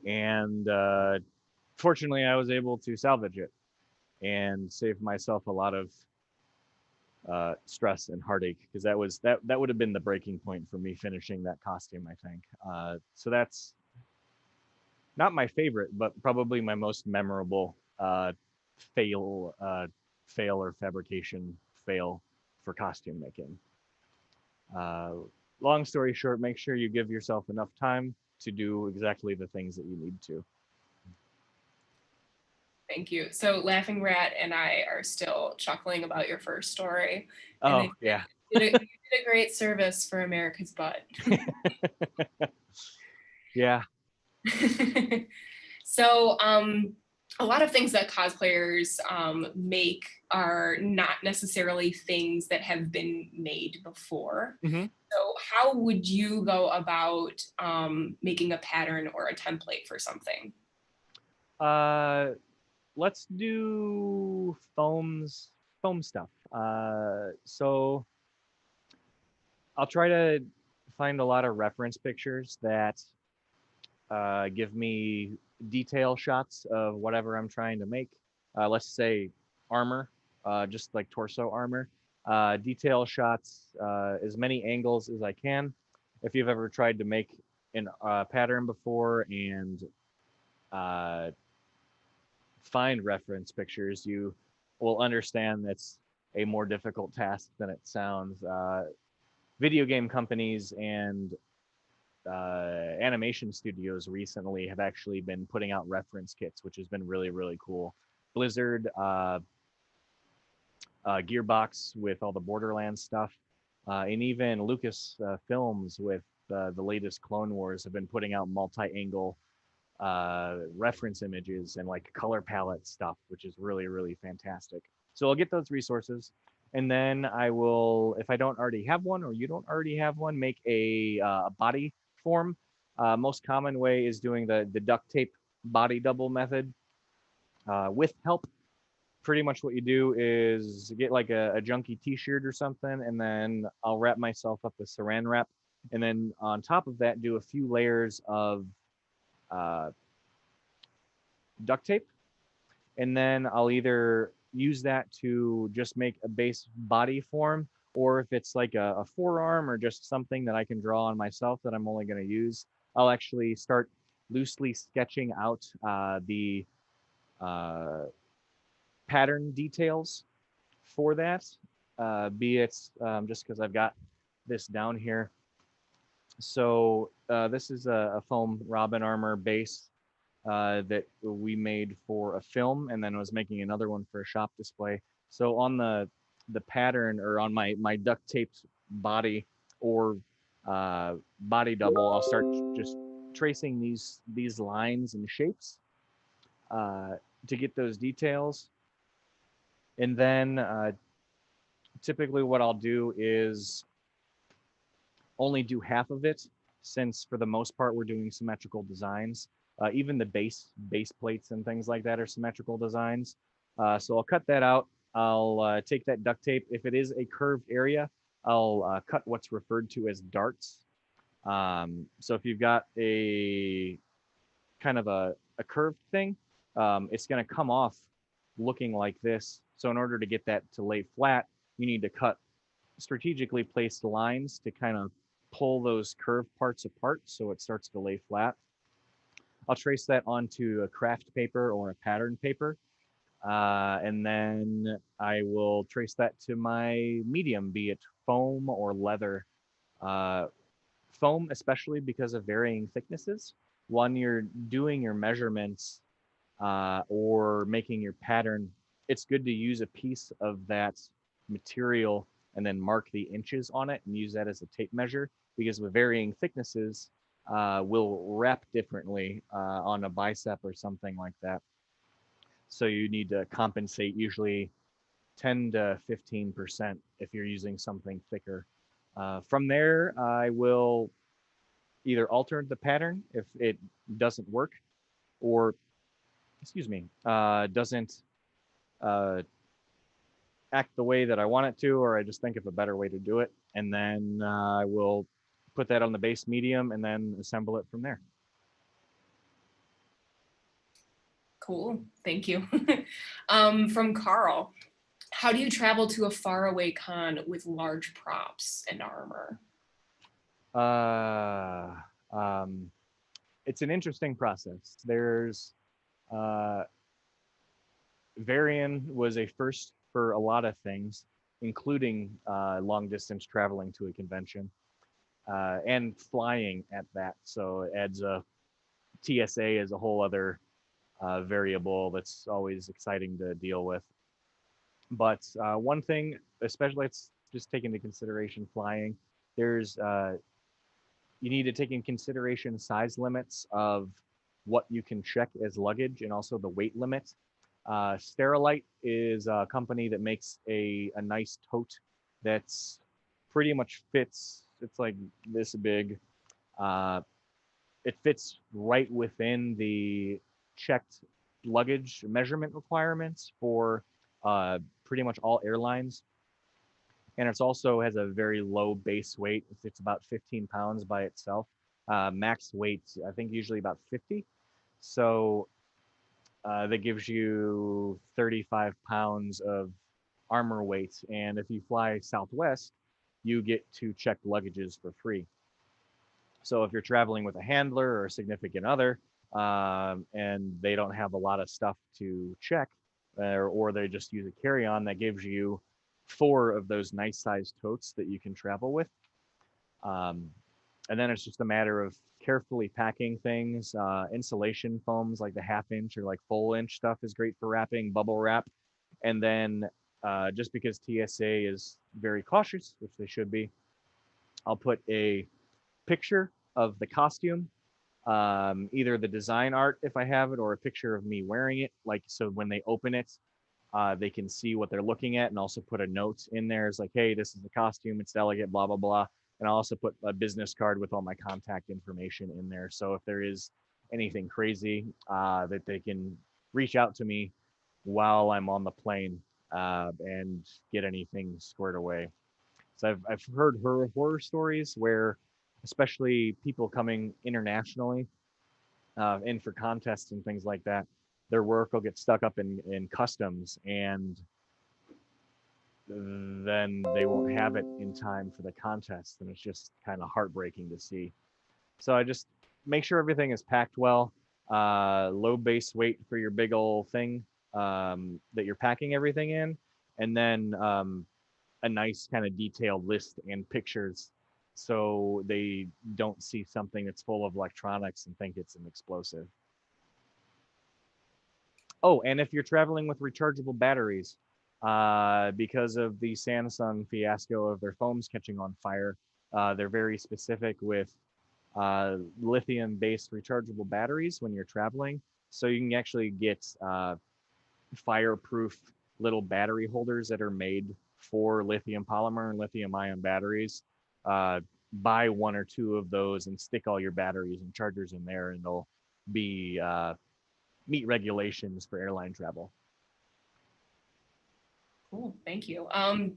And fortunately, I was able to salvage it and save myself a lot of stress and heartache, because that would have been the breaking point for me finishing that costume, I think. So that's not my favorite, but probably my most memorable fail, fail or fabrication fail for costume making. Uh, Long story short, make sure you give yourself enough time to do exactly the things that you need to. Thank you. So Laughing Rat and I are still chuckling about your first story. And Oh then yeah. you did a great service for America's butt. Yeah. So a lot of things that cosplayers make are not necessarily things that have been made before. Mm-hmm. So how would you go about making a pattern or a template for something? Let's do foam stuff. So I'll try to find a lot of reference pictures that give me detail shots of whatever I'm trying to make. Let's say armor, just like torso armor. Detail shots, as many angles as I can. If you've ever tried to make an pattern before and uh, find reference pictures, you will understand that's a more difficult task than it sounds. Video game companies and animation studios recently have actually been putting out reference kits, which has been really, really cool. Blizzard, Gearbox with all the Borderlands stuff, and even Lucas Films with the latest Clone Wars have been putting out multi-angle reference images and like color palette stuff, which is really, really fantastic. So I'll get those resources. And then I will, if I don't already have one or you don't already have one, make a body form. Most common way is doing the duct tape body double method with help. Pretty much what you do is get like a junky t-shirt or something, and then I'll wrap myself up with saran wrap. And then on top of that, do a few layers of uh, duct tape. And then I'll either use that to just make a base body form, or if it's like a forearm or just something that I can draw on myself that I'm only going to use, I'll actually start loosely sketching out the uh, pattern details for that, be it just because I've got this down here. So this is a foam Robin armor base that we made for a film, and then was making another one for a shop display. So on the pattern, or on my duct taped body or body double, I'll start just tracing these lines and shapes to get those details. And then typically what I'll do is only do half of it, since for the most part we're doing symmetrical designs. Even the base plates and things like that are symmetrical designs. So I'll cut that out. I'll take that duct tape. If it is a curved area, I'll cut what's referred to as darts. So if you've got a kind of a curved thing, it's going to come off looking like this. So in order to get that to lay flat, you need to cut strategically placed lines to kind of pull those curved parts apart so it starts to lay flat. I'll trace that onto a craft paper or a pattern paper. And then I will trace that to my medium, be it foam or leather. Foam, especially because of varying thicknesses. When you're doing your measurements or making your pattern, it's good to use a piece of that material and then mark the inches on it and use that as a tape measure, because with varying thicknesses, will wrap differently on a bicep or something like that. So you need to compensate usually 10 to 15% if you're using something thicker. From there, I will either alter the pattern if it doesn't work, or, excuse me, doesn't act the way that I want it to, or I just think of a better way to do it. And then I will put that on the base medium and then assemble it from there. Cool, thank you. From Carl, How do you travel to a faraway con with large props and armor? Uh, it's an interesting process. There's Varian was a first for a lot of things, including long distance traveling to a convention and flying at that. So it adds a TSA as a whole other variable that's always exciting to deal with. But one thing, especially let's just take into consideration flying, there's you need to take in consideration size limits of what you can check as luggage and also the weight limit. Sterilite is a company that makes a nice tote that's pretty much fits. It's like this big. Uh, it fits right within the checked luggage measurement requirements for pretty much all airlines. And it's also has a very low base weight. It's about 15 pounds by itself. Max weight, I think, usually about 50. So that gives you 35 pounds of armor weight. And if you fly Southwest, you get to check luggages for free. So if you're traveling with a handler or a significant other, and they don't have a lot of stuff to check, or they just use a carry-on, that gives you 4 of those nice sized totes that you can travel with. And then it's just a matter of carefully packing things. Insulation foams like the 1/2 inch or like full inch stuff is great for wrapping, bubble wrap. And then just because TSA is very cautious, which they should be, I'll put a picture of the costume, either the design art if I have it, or a picture of me wearing it. Like, so when they open it, they can see what they're looking at, and also put a note in there. It's like, hey, this is the costume, it's delegate, blah, blah, blah. And I'll also put a business card with all my contact information in there. So if there is anything crazy, that they can reach out to me while I'm on the plane and get anything squared away. So I've heard horror stories where, especially people coming internationally in for contests and things like that, their work will get stuck up in customs, and then they won't have it in time for the contest, and it's just kind of heartbreaking to see. So I just make sure everything is packed well, low base weight for your big old thing that you're packing everything in, and then a nice kind of detailed list and pictures so they don't see something that's full of electronics and think it's an explosive. Oh, and if you're traveling with rechargeable batteries, because of the Samsung fiasco of their phones catching on fire, they're very specific with lithium-based rechargeable batteries when you're traveling. So you can actually get fireproof little battery holders that are made for lithium polymer and lithium ion batteries. Buy 1 or 2 of those and stick all your batteries and chargers in there, and they'll be meet regulations for airline travel. Cool, thank you.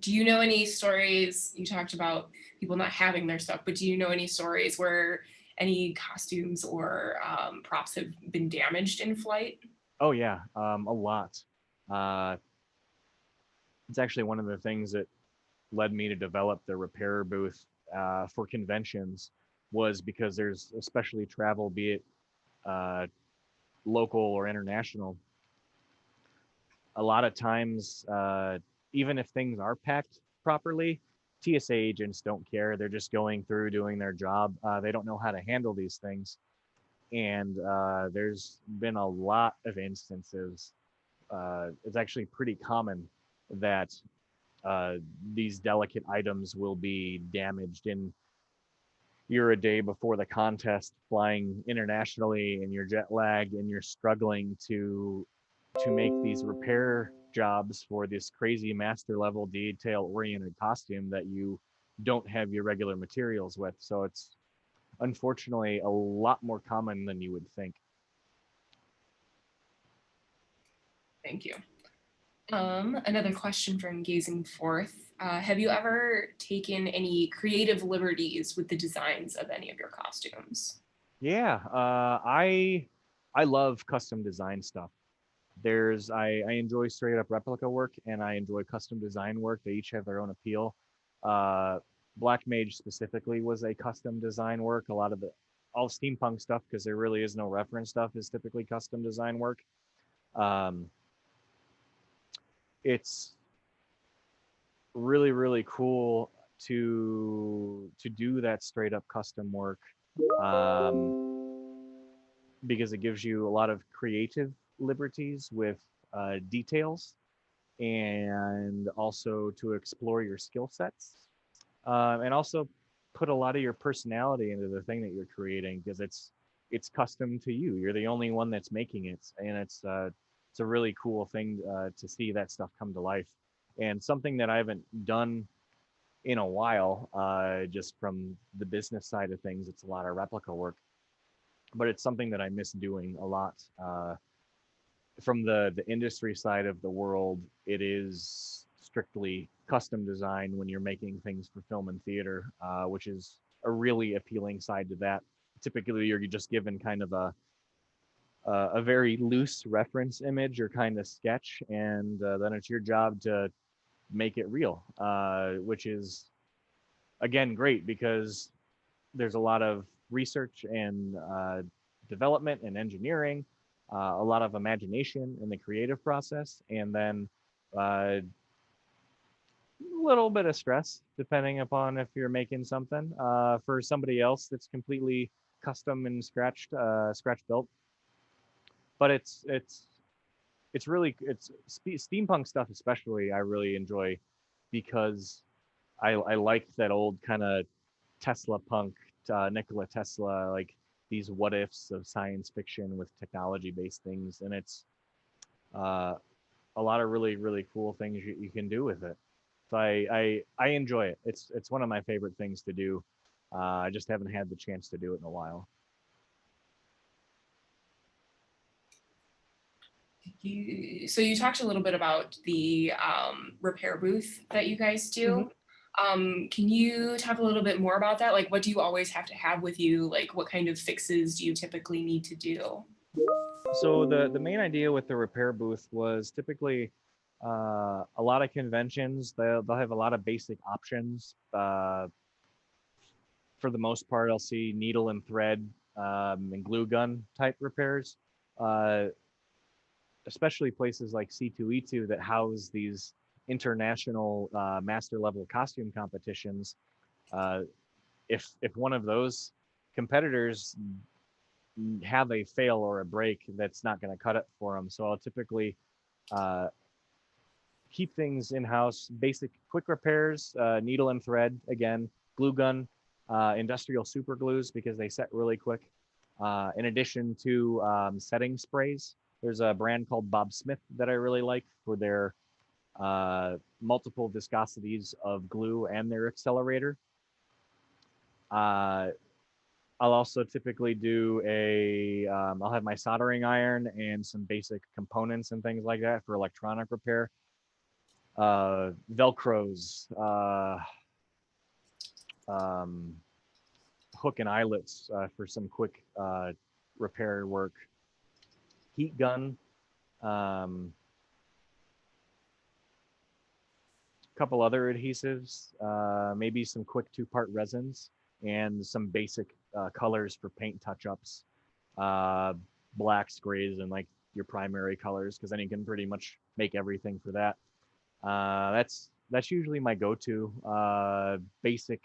Do you know any stories, you talked about people not having their stuff, but do you know any stories where any costumes or props have been damaged in flight? Oh yeah, a lot. Uh, it's actually one of the things that led me to develop the repair booth for conventions, was because there's, especially travel, be it local or international, a lot of times, even if things are packed properly, TSA agents don't care. They're just going through doing their job. They don't know how to handle these things. And there's been a lot of instances. It's actually pretty common that these delicate items will be damaged, and you're a day before the contest flying internationally and you're jet lagged and you're struggling to make these repair jobs for this crazy master level detail oriented costume that you don't have your regular materials with. So it's unfortunately a lot more common than you would think. Thank you. Another question from Gazing Forth. Have you ever taken any creative liberties with the designs of any of your costumes? Yeah, I love custom design stuff. I enjoy straight up replica work and I enjoy custom design work. They each have their own appeal. Uh, Black Mage specifically was a custom design work. A lot of all steampunk stuff, because there really is no reference stuff, is typically custom design work. Um, it's really, really cool to do that straight up custom work, because it gives you a lot of creative liberties with details, and also to explore your skill sets, and also put a lot of your personality into the thing that you're creating, because it's custom to you. You're the only one that's making it, and it's a really cool thing to see that stuff come to life, and something that I haven't done in a while. Just from the business side of things, it's a lot of replica work, but it's something that I miss doing a lot. From the industry side of the world, it is strictly custom design when you're making things for film and theater, which is a really appealing side to that. Typically, you're just given kind of a very loose reference image or kind of sketch, and then it's your job to make it real, which is again great because there's a lot of research and development and engineering, a lot of imagination in the creative process, and then a little bit of stress depending upon if you're making something for somebody else that's completely custom and scratch built. But it's steampunk stuff especially I really enjoy, because I like that old kind of Tesla punk, Nikola Tesla, like these what ifs of science fiction with technology based things, and it's uh, a lot of really really cool things you can do with it. So I enjoy it. It's one of my favorite things to do. I just haven't had the chance to do it in a while. So you talked a little bit about the repair booth that you guys do. Can you talk a little bit more about that? Like, what do you always have to have with you? Like, what kind of fixes do you typically need to do? So the main idea with the repair booth was typically a lot of conventions. They'll have a lot of basic options. For the most part, I'll see needle and thread and glue gun type repairs, uh, especially places like C2E2 that house these international master level costume competitions. Uh, if one of those competitors have a fail or a break, that's not going to cut it for them. So I'll typically uh, keep things in house, basic quick repairs, needle and thread, again, glue gun, industrial super glues because they set really quick. In addition to setting sprays, there's a brand called Bob Smith that I really like for their multiple viscosities of glue and their accelerator. Uh, I'll also typically do I'll have my soldering iron and some basic components and things like that for electronic repair. Velcros, um, hook and eyelets for some quick repair work. Heat gun, couple other adhesives, maybe some quick 2-part resins, and some basic colors for paint touch-ups, blacks, grays, and like your primary colors, because then you can pretty much make everything for that. That's usually my go-to basic-ish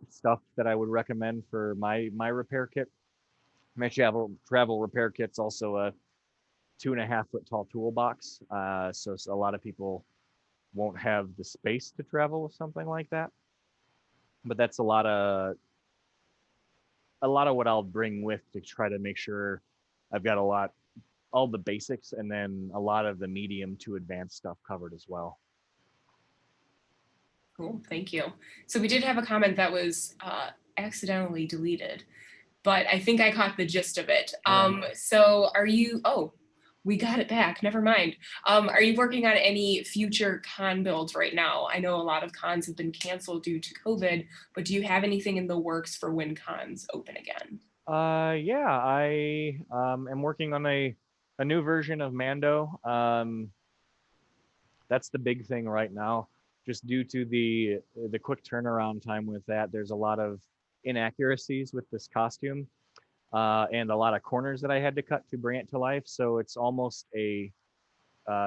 stuff that I would recommend for my repair kit. My travel repair kit's also a 2.5 foot tall toolbox, so a lot of people won't have the space to travel with something like that. But that's a lot of what I'll bring with to try to make sure I've got all the basics, and then a lot of the medium to advanced stuff covered as well. Cool, thank you. So we did have a comment that was accidentally deleted, but I think I caught the gist of it. So are you, oh, we got it back, never mind. Are you working on any future con builds right now? I know a lot of cons have been canceled due to COVID, but do you have anything in the works for when cons open again? Yeah, I am working on a a new version of Mando. That's the big thing right now. Just due to the quick turnaround time with that, there's a lot of inaccuracies with this costume, and a lot of corners that I had to cut to bring it to life. So it's almost a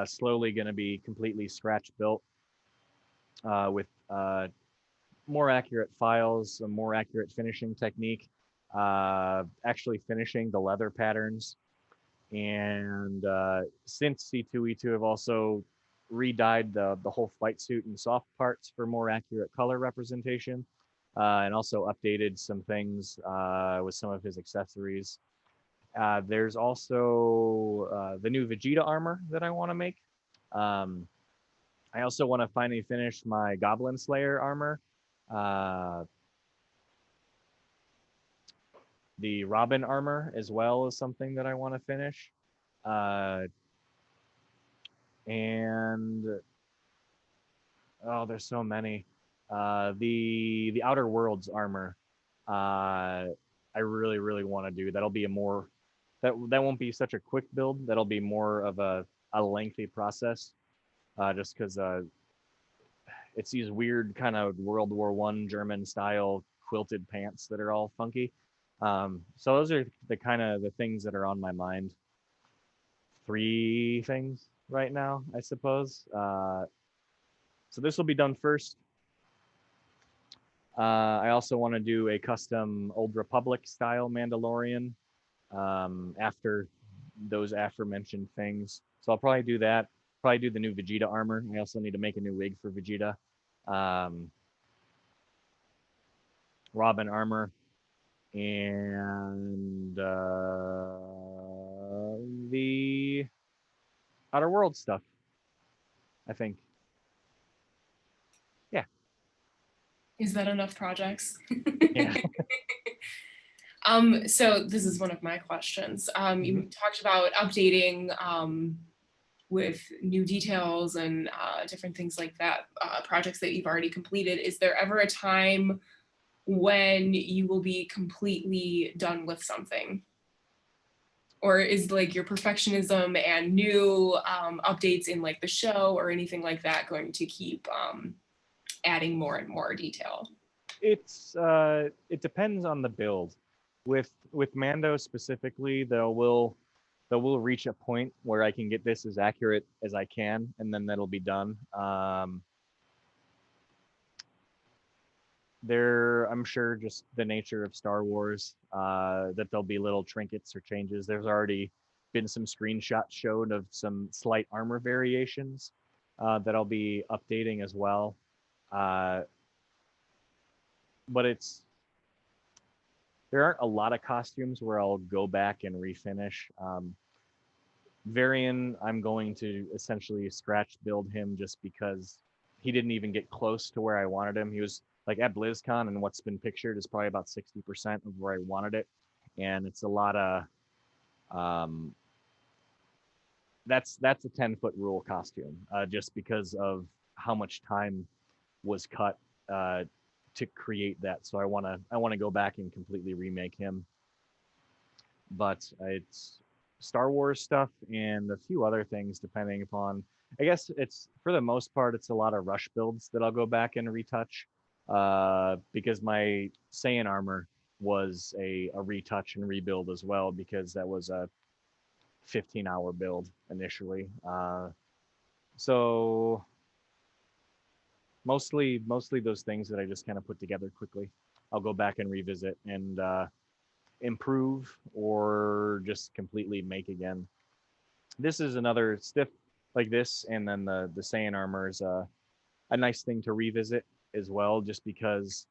slowly going to be completely scratch built, with more accurate files, a more accurate finishing technique, actually finishing the leather patterns. And since C2E2 have also re-dyed the whole flight suit and soft parts for more accurate color representation, and also updated some things with some of his accessories. There's also the new Vegeta armor that I want to make. Um, I also want to finally finish my Goblin Slayer armor. Uh, the Robin armor as well is something that I want to finish. And oh, there's so many. The Outer Worlds armor, I really want to do. That'll be a more that won't be such a quick build. That'll be more of a lengthy process, just because it's these weird kind of World War I German style quilted pants that are all funky. So those are the kind of the things that are on my mind. 3 things right now, I suppose. So this will be done first. I also want to do a custom Old Republic style Mandalorian after those aforementioned things. So I'll probably do that. Probably do the new Vegeta armor. I also need to make a new wig for Vegeta. Robin armor. And the Outer World stuff, I think. Yeah. Is that enough projects? Yeah. So this is one of my questions. You talked about updating with new details and different things like that, projects that you've already completed. Is there ever a time when you will be completely done with something? Or is like your perfectionism and new updates in like the show or anything like that going to keep adding more and more detail? It depends on the build. With Mando specifically, they'll reach a point where I can get this as accurate as I can, and then that'll be done. I'm sure just the nature of Star Wars, that there'll be little trinkets or changes. There's already been some screenshots showed of some slight armor variations that I'll be updating as well. But there aren't a lot of costumes where I'll go back and refinish. Varian, I'm going to essentially scratch build him just because he didn't even get close to where I wanted him. He was like at BlizzCon, and what's been pictured is probably about 60% of where I wanted it. And it's a lot of, that's a 10-foot rule costume, just because of how much time was cut to create that. So I want to go back and completely remake him. But it's Star Wars stuff and a few other things depending upon, I guess it's for the most part, it's a lot of rush builds that I'll go back and retouch, because my Saiyan armor was a retouch and rebuild as well, because that was a 15-hour build initially. So mostly those things that I just kind of put together quickly, I'll go back and revisit and improve or just completely make again. This is another stiff like this, and then the Saiyan armor is a nice thing to revisit as well, just because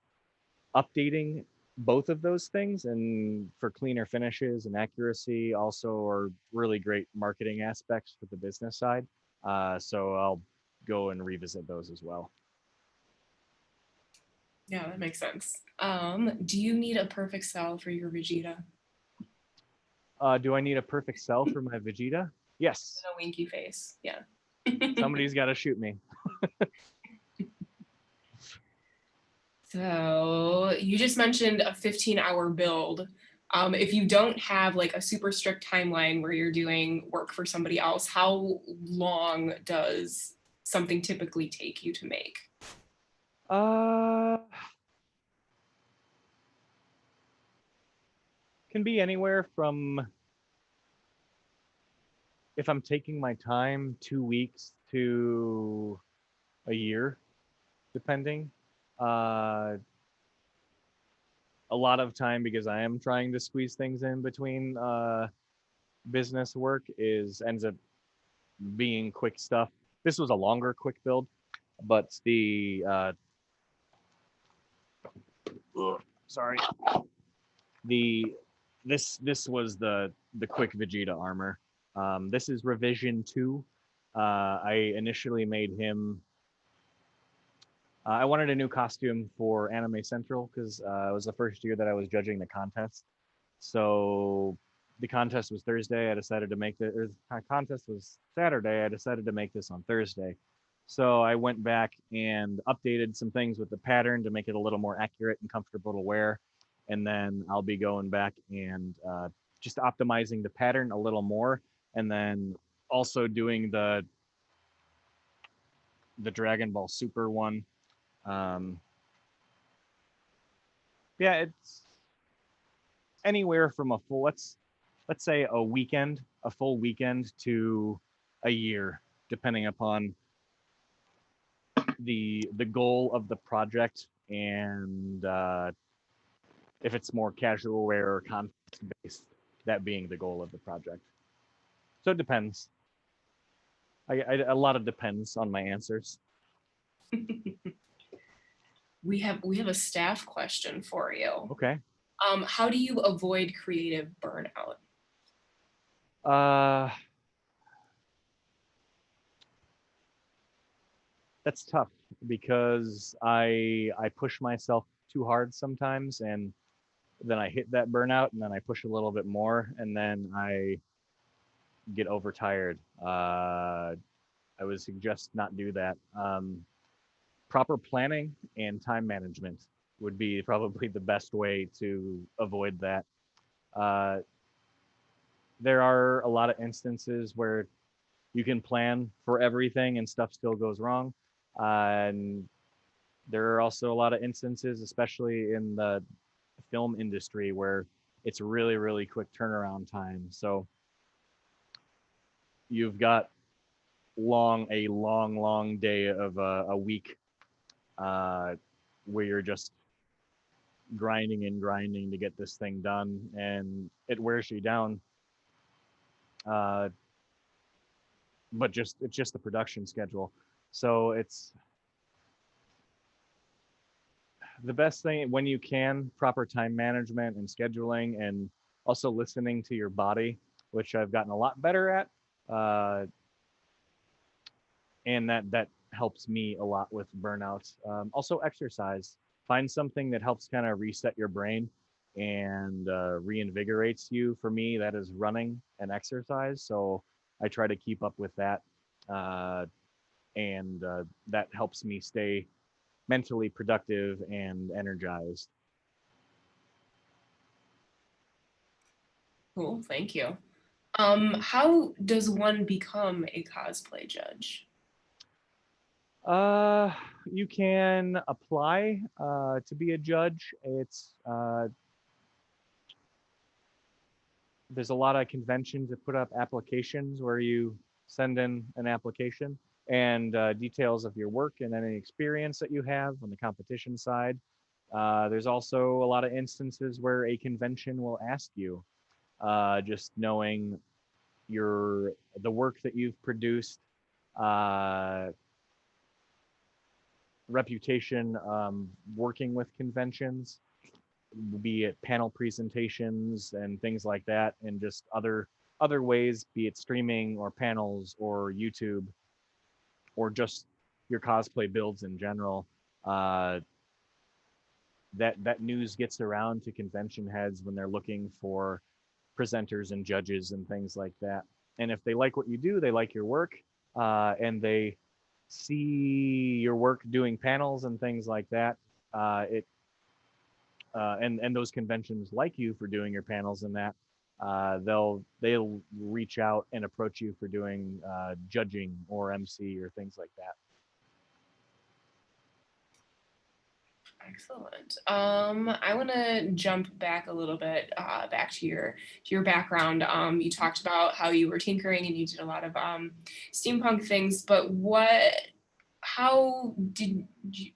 updating both of those things and for cleaner finishes and accuracy also are really great marketing aspects for the business side. So I'll go and revisit those as well. Yeah, that makes sense. Do you need a perfect cell for your Vegeta? Do I need a perfect cell for my Vegeta? Yes. A winky face, yeah. Somebody's got to shoot me. So you just mentioned a 15-hour build. If you don't have like a super strict timeline where you're doing work for somebody else, how long does something typically take you to make? Can be anywhere from, if I'm taking my time, 2 weeks to a year, depending. Uh, a lot of time, because I am trying to squeeze things in between business work, is ends up being quick stuff. This was a longer quick build, but sorry, the this was the quick Vegeta armor. This is revision 2. I initially made him. I wanted a new costume for Anime Central because it was the first year that I was judging the contest. So the contest was Thursday. I decided to make the contest was Saturday. I decided to make this on Thursday. So I went back and updated some things with the pattern to make it a little more accurate and comfortable to wear. And then I'll be going back and just optimizing the pattern a little more, and then also doing the Dragon Ball Super one. Yeah, it's anywhere from a full, let's say a full weekend to a year, depending upon the goal of the project, and if it's more casual wear or contest based, that being the goal of the project. So it depends. A lot of depends on my answers. We have a staff question for you. Okay. How do you avoid creative burnout? That's tough because I push myself too hard sometimes, and then I hit that burnout, and then I push a little bit more, and then I get overtired. I would suggest not do that. Proper planning and time management would be probably the best way to avoid that. Uh, there are a lot of instances where you can plan for everything and stuff still goes wrong. And there are also a lot of instances, especially in the film industry, where it's really, really quick turnaround time. So you've got a long day of a week where you're just grinding and grinding to get this thing done, and it wears you down. But it's just the production schedule. So it's the best thing when you can, proper time management and scheduling, and also listening to your body, which I've gotten a lot better at. And that helps me a lot with burnout. Also exercise. Find something that helps kind of reset your brain and reinvigorates you. For me, that is running and exercise. So I try to keep up with that. And that helps me stay mentally productive and energized. Cool, thank you. How does one become a cosplay judge? You can apply to be a judge. It's there's a lot of conventions that put up applications where you send in an application and details of your work and any experience that you have on the competition side. There's also a lot of instances where a convention will ask you, just knowing the work that you've produced, reputation, working with conventions, be it panel presentations and things like that, and just other ways, be it streaming or panels or YouTube or just your cosplay builds in general. That news gets around to convention heads when they're looking for presenters and judges and things like that. And if they like what you do, they like your work, and they see your work doing panels and things like that, it and those conventions like you for doing your panels and that, they'll reach out and approach you for doing judging or MC or things like that. Excellent. I want to jump back a little bit, back to your background. You talked about how you were tinkering and you did a lot of steampunk things, but how did you,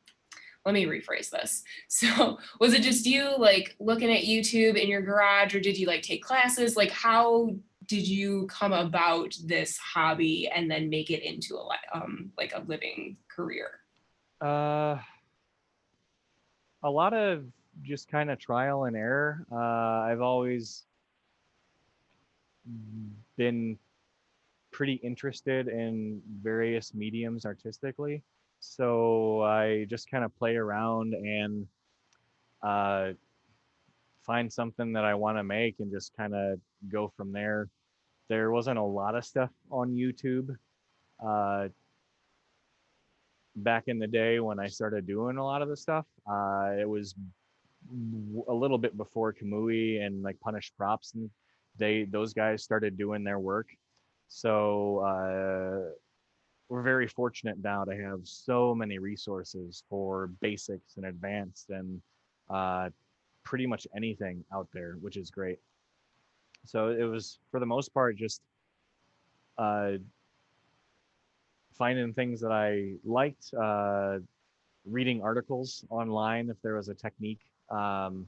let me rephrase this. So was it just you like looking at YouTube in your garage, or did you like take classes? Like how did you come about this hobby and then make it into like a living career? Uh, a lot of just kind of trial and error. I've always been pretty interested in various mediums artistically. So I just kind of play around and uh, find something that I want to make and just kind of go from there. There wasn't a lot of stuff on YouTube uh, back in the day when I started doing a lot of the stuff. It was a little bit before Kamui and like Punish Props, and those guys started doing their work. So we're very fortunate now to have so many resources for basics and advanced and uh, pretty much anything out there, which is great. So it was for the most part just uh, finding things that I liked, reading articles online if there was a technique, and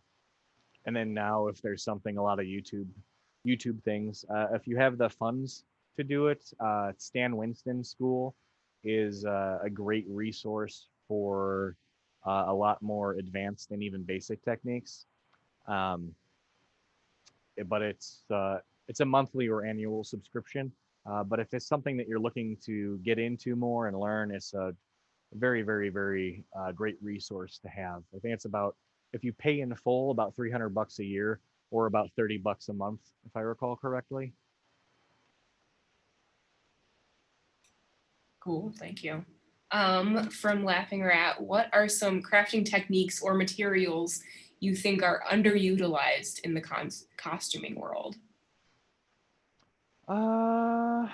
then now if there's something, a lot of YouTube things. If you have the funds to do it, Stan Winston School is a great resource for a lot more advanced and even basic techniques. Um, but it's a monthly or annual subscription. But if it's something that you're looking to get into more and learn, it's a very, very, very great resource to have. I think it's about, if you pay in full, about $300 a year or about $30 a month, if I recall correctly. Cool, thank you. From Laughing Rat, what are some crafting techniques or materials you think are underutilized in the costuming world? Uh,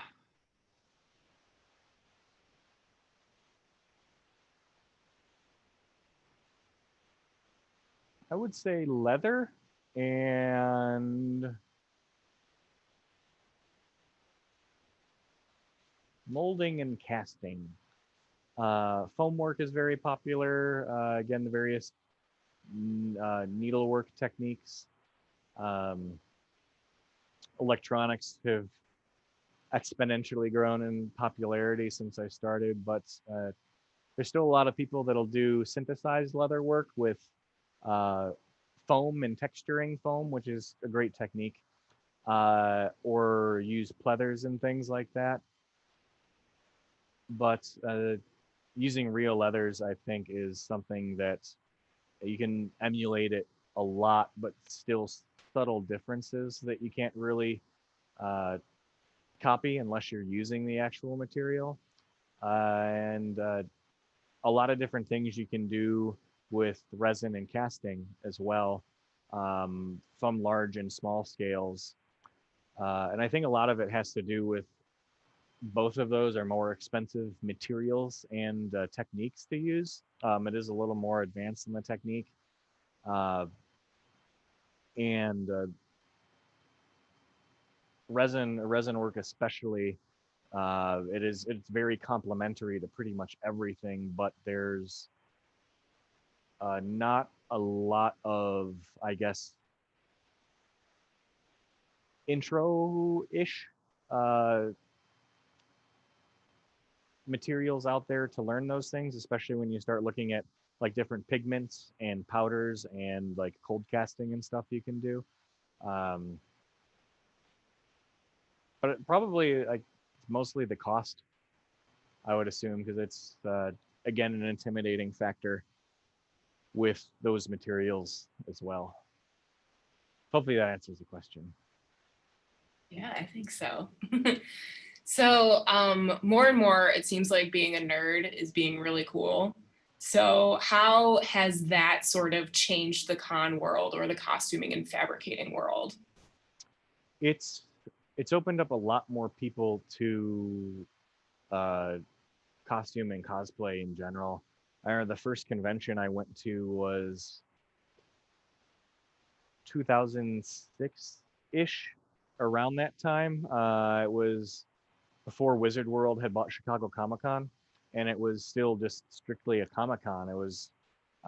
I would say leather and molding and casting. Foam work is very popular. Again, the various needlework techniques. Um, Electronics have exponentially grown in popularity since I started, but there's still a lot of people that'll do synthesized leather work with uh, foam and texturing foam, which is a great technique, or use pleathers and things like that. But using real leathers, I think, is something that you can emulate it a lot, but still subtle differences that you can't really uh, copy unless you're using the actual material. And a lot of different things you can do with resin and casting as well, from large and small scales. And I think a lot of it has to do with both of those are more expensive materials and techniques to use. It is a little more advanced in the technique. Uh, and resin work especially, it's very complementary to pretty much everything, but there's not a lot of, I guess, intro-ish materials out there to learn those things, especially when you start looking at like different pigments and powders and like cold casting and stuff you can do. Um, but it probably like mostly the cost, I would assume, because it's again an intimidating factor with those materials as well. Hopefully that answers the question. Yeah, I think so. So more and more, it seems like being a nerd is being really cool. So how has that sort of changed the con world or the costuming and fabricating world? It's opened up a lot more people to uh, costume and cosplay in general. I remember the first convention I went to was 2006-ish, around that time. It was before Wizard World had bought Chicago Comic Con, and it was still just strictly a Comic Con. It was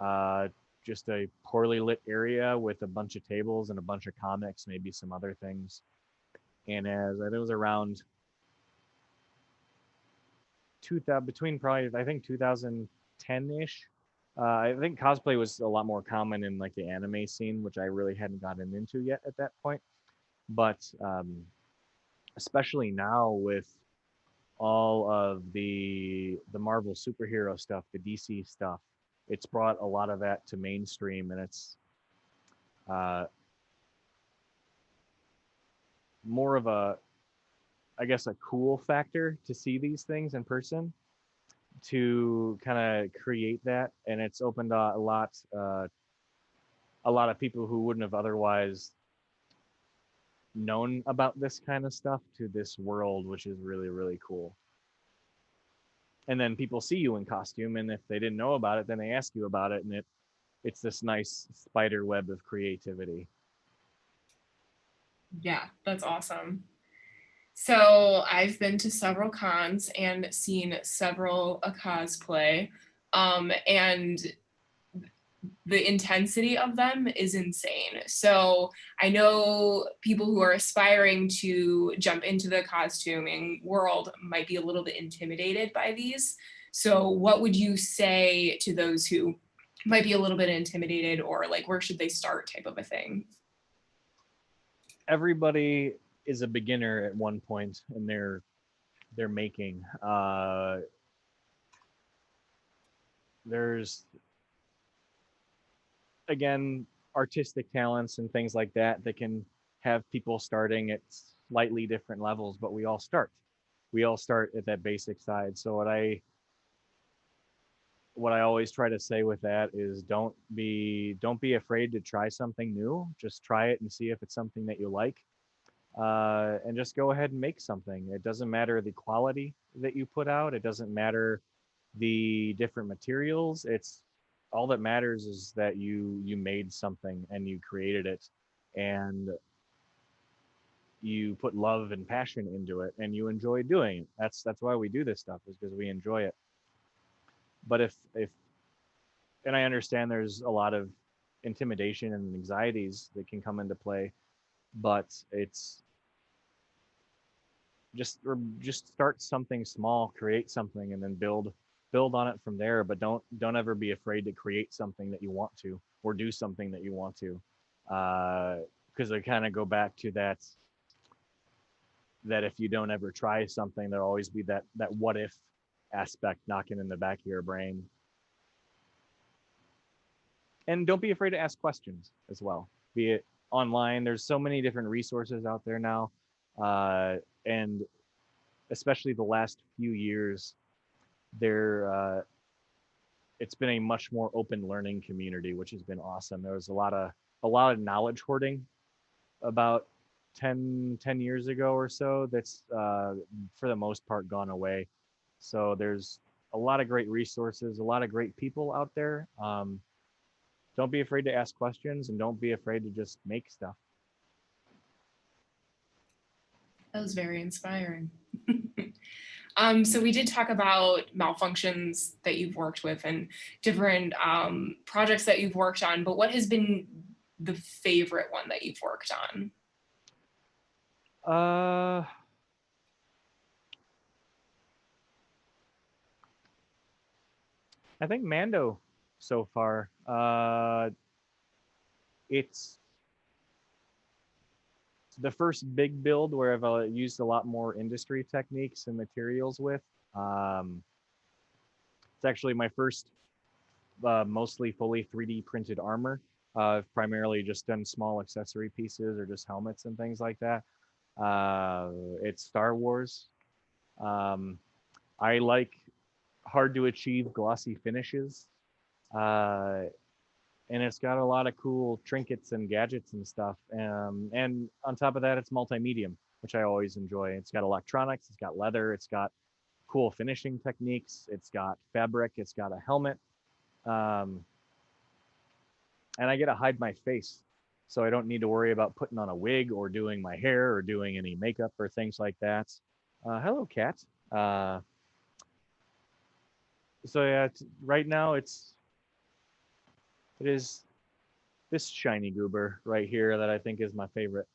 uh, just a poorly lit area with a bunch of tables and a bunch of comics, maybe some other things. And as it was around 2000, between probably I think 2010-ish. I think cosplay was a lot more common in like the anime scene, which I really hadn't gotten into yet at that point. But especially now with all of the Marvel superhero stuff, the DC stuff, it's brought a lot of that to mainstream, and it's uh, more of a, I guess, a cool factor to see these things in person, to kind of create that, and it's opened a lot of people who wouldn't have otherwise known about this kind of stuff to this world, which is really, really cool. And then people see you in costume, and if they didn't know about it, then they ask you about it, and it's this nice spider web of creativity. Yeah, that's awesome. So I've been to several cons and seen several a cosplay, and the intensity of them is insane. So I know people who are aspiring to jump into the costuming world might be a little bit intimidated by these. So what would you say to those who might be a little bit intimidated, or like where should they start type of a thing? Everybody is a beginner at one point in their making. There's, again, artistic talents and things like that that can have people starting at slightly different levels, but we all start at that basic side. So what I always try to say with that is don't be afraid to try something new. Just try it and see if it's something that you like, and just go ahead and make something. It doesn't matter the quality that you put out. It doesn't matter the different materials. It's all that matters is that you made something and you created it, and you put love and passion into it, and you enjoy doing it. That's why we do this stuff, is because we enjoy it. But if and I understand there's a lot of intimidation and anxieties that can come into play, but it's just start something small, create something, and then build on it from there. But don't ever be afraid to create something that you want to, or do something that you want to, because I kind of go back to that if you don't ever try something, there'll always be that what if aspect knocking in the back of your brain. And don't be afraid to ask questions as well, be it online. There's so many different resources out there now, and especially the last few years, there it's been a much more open learning community, which has been awesome. There was a lot of knowledge hoarding about 10 years ago or so. That's for the most part gone away. So there's a lot of great resources, a lot of great people out there. Don't be afraid to ask questions, and don't be afraid to just make stuff. That was very inspiring. So we did talk about malfunctions that you've worked with and different projects that you've worked on, but what has been the favorite one that you've worked on? Uh, I think Mando so far. It's the first big build where I've used a lot more industry techniques and materials with. Um, it's actually my first mostly fully 3D printed armor. I've primarily just done small accessory pieces or just helmets and things like that. It's Star Wars. Um, I like hard to achieve glossy finishes. And it's got a lot of cool trinkets and gadgets and stuff. And on top of that, it's multimedia, which I always enjoy. It's got electronics, it's got leather, it's got cool finishing techniques, it's got fabric, it's got a helmet, um, and I get to hide my face, so I don't need to worry about putting on a wig or doing my hair or doing any makeup or things like that. Hello, cat. Uh, so yeah, right now it is this shiny goober right here that I think is my favorite.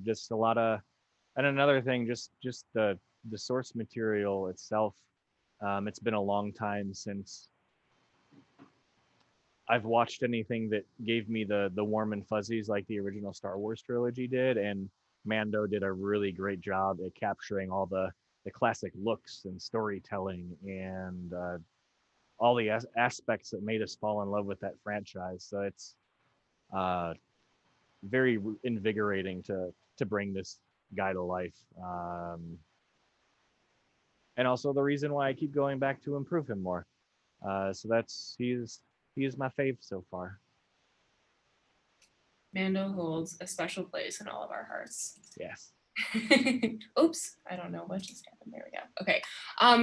Just a lot of, and another thing, just the source material itself. It's been a long time since I've watched anything that gave me the warm and fuzzies like the original Star Wars trilogy did, and Mando did a really great job at capturing all the classic looks and storytelling and all the aspects that made us fall in love with that franchise. So it's uh, very invigorating to bring this guy to life, and also the reason why I keep going back to improve him more. So that's he is my fave so far. Mando holds a special place in all of our hearts. Yes. Oops, I don't know what just happened. There we go. Okay.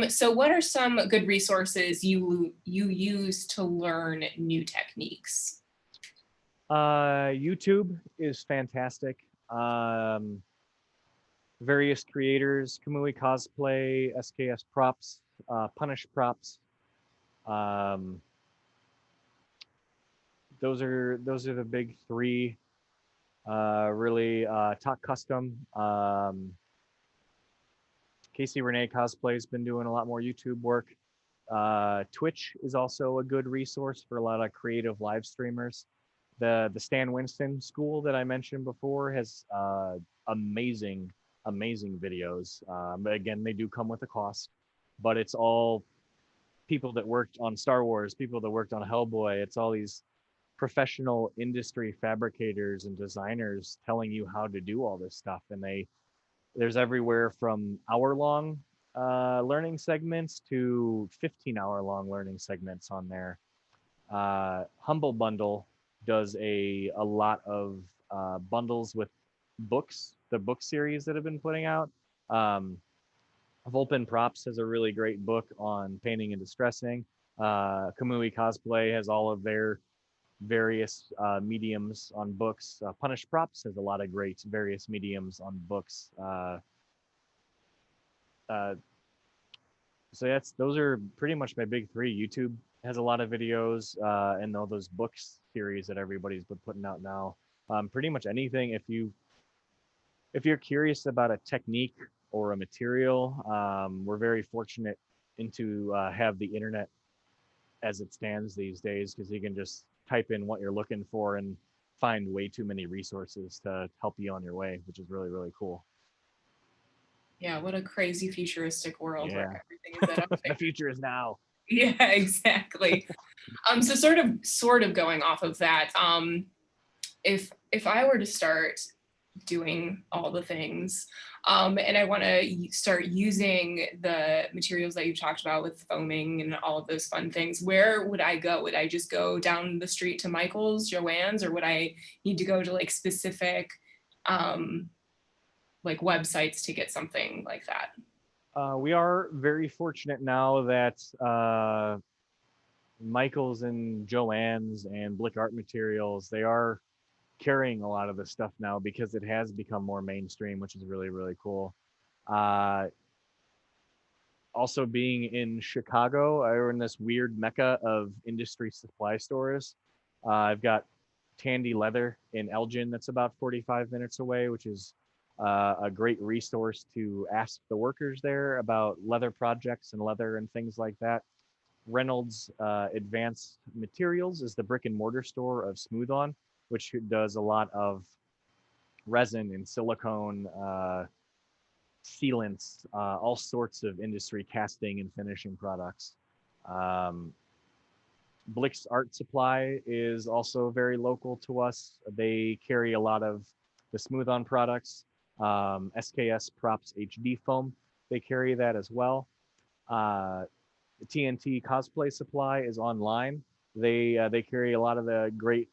So what are some good resources you use to learn new techniques? YouTube is fantastic. Various creators, Kamui Cosplay, SKS Props, Punish Props. Um, those are the big three. Really, Talk Custom. Casey Renee Cosplay has been doing a lot more YouTube work. Twitch is also a good resource for a lot of creative live streamers. The Stan Winston School that I mentioned before has amazing videos. But again, they do come with a cost, but it's all people that worked on Star Wars, people that worked on Hellboy. It's all these professional industry fabricators and designers telling you how to do all this stuff, and there's everywhere from hour-long learning segments to 15-hour-long learning segments on there. Humble Bundle does a lot of bundles with books, the book series that have been putting out. Volpin Props has a really great book on painting and distressing. Kamui Cosplay has all of their various mediums on books. Punish Props has a lot of great various mediums on books. Uh, so those are pretty much my big three. YouTube has a lot of videos, and all those books series that everybody's been putting out now. Pretty much anything. If you're curious about a technique or a material, we're very fortunate to have the internet as it stands these days, because you can just type in what you're looking for and find way too many resources to help you on your way, which is really, really cool. Yeah, what a crazy futuristic world Yeah. where everything is at up The future is now. Yeah, exactly. So sort of going off of that, if I were to start doing all the things, and I want to start using the materials that you talked about with foaming and all of those fun things, where would I go? Would I just go down the street to Michael's, Joann's, or would I need to go to like specific like websites to get something like that? We are very fortunate now that Michael's and Joann's and Blick Art Materials, they are carrying a lot of this stuff now because it has become more mainstream, which is really, really cool. Also being in Chicago, we're in this weird mecca of industry supply stores. I've got Tandy Leather in Elgin that's about 45 minutes away, which is a great resource to ask the workers there about leather projects and leather and things like that. Reynolds Advanced Materials is the brick and mortar store of Smooth On, which does a lot of resin and silicone sealants, all sorts of industry casting and finishing products. Blick's Art Supply is also very local to us. They carry a lot of the Smooth On products. SKS Props HD foam, they carry that as well. TNT Cosplay Supply is online. They carry a lot of the great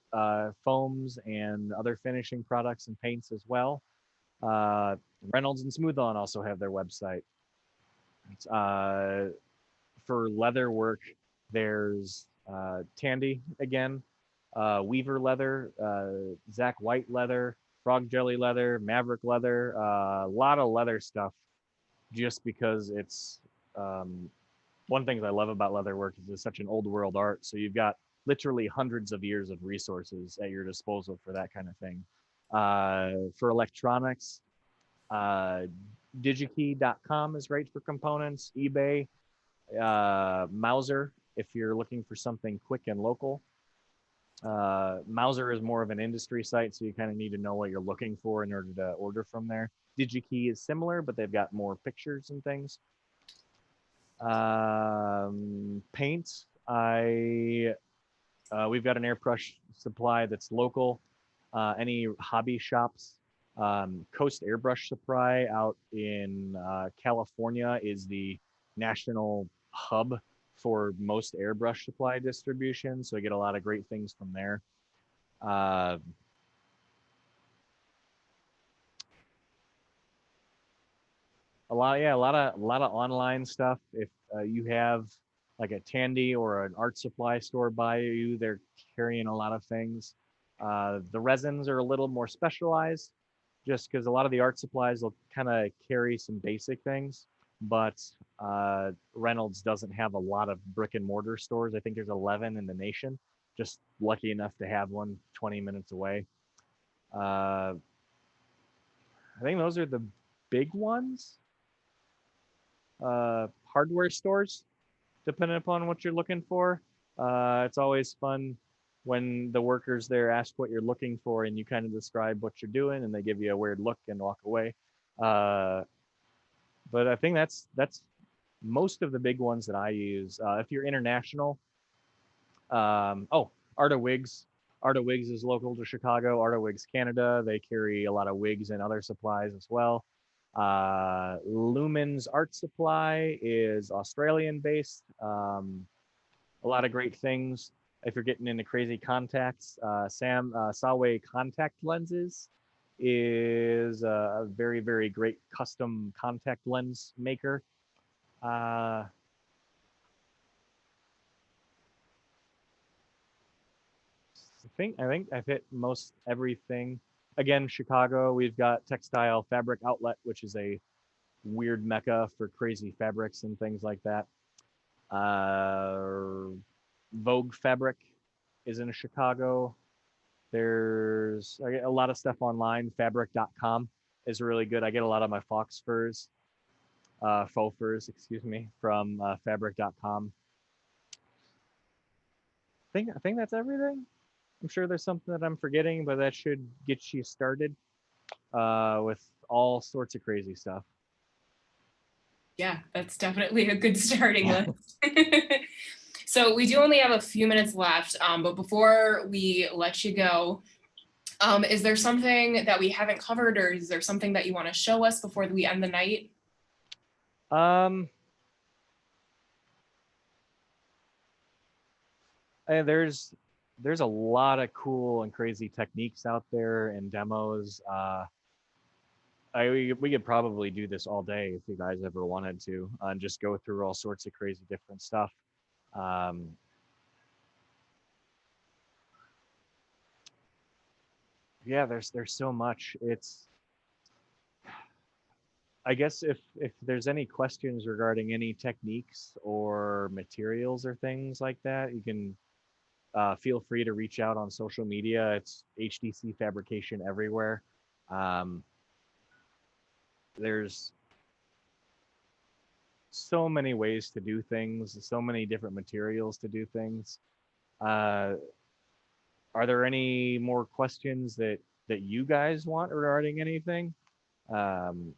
foams and other finishing products and paints as well. Reynolds and Smooth On also have their website. Uh, for leather work, there's Tandy again, Weaver Leather, Zach White Leather, Frog Jelly Leather, Maverick Leather, a lot of leather stuff. Just because it's one thing I love about leather work is it's such an old world art. So you've got literally hundreds of years of resources at your disposal for that kind of thing. For electronics, uh, digikey.com is great for components. eBay, Mauser, if you're looking for something quick and local. Mauser is more of an industry site, so you kind of need to know what you're looking for in order to order from there. DigiKey is similar, but they've got more pictures and things. Paint, we've got an airbrush supply that's local. Any hobby shops, Coast Airbrush Supply out in California is the national hub for most airbrush supply distribution. So I get a lot of great things from there. A lot of online stuff. If you have like a Tandy or an art supply store by you, they're carrying a lot of things. The resins are a little more specialized, just because a lot of the art supplies will kind of carry some basic things, but Reynolds doesn't have a lot of brick and mortar stores. I think there's 11 in the nation. Just lucky enough to have one 20 minutes away. I think those are the big ones. Hardware stores, depending upon what you're looking for. It's always fun when the workers there ask what you're looking for and you kind of describe what you're doing and they give you a weird look and walk away. But I think that's most of the big ones that I use. If you're international, Art of Wigs. Art of Wigs is local to Chicago. Art of Wigs Canada. They carry a lot of wigs and other supplies as well. Lumen's Art Supply is Australian based. A lot of great things. If you're getting into crazy contacts, Saway Contact Lenses is a very, very great custom contact lens maker. I think I've hit most everything. Again, Chicago, we've got Textile Fabric Outlet, which is a weird mecca for crazy fabrics and things like that. Vogue Fabric is in Chicago. There's I get a lot of stuff online. Fabric.com is really good. I get a lot of my faux furs, excuse me, from Fabric.com. I think that's everything. I'm sure there's something that I'm forgetting, but that should get you started with all sorts of crazy stuff. Yeah, that's definitely a good starting list. So we do only have a few minutes left, but before we let you go, is there something that we haven't covered, or is there something that you want to show us before we end the night? There's a lot of cool and crazy techniques out there and demos. We could probably do this all day if you guys ever wanted to, and just go through all sorts of crazy different stuff. Yeah, there's so much. I guess if there's any questions regarding any techniques or materials or things like that, you can feel free to reach out on social media. It's HDC Fabrication everywhere. There's so many ways to do things, so many different materials to do things. Are there any more questions that you guys want regarding anything? Because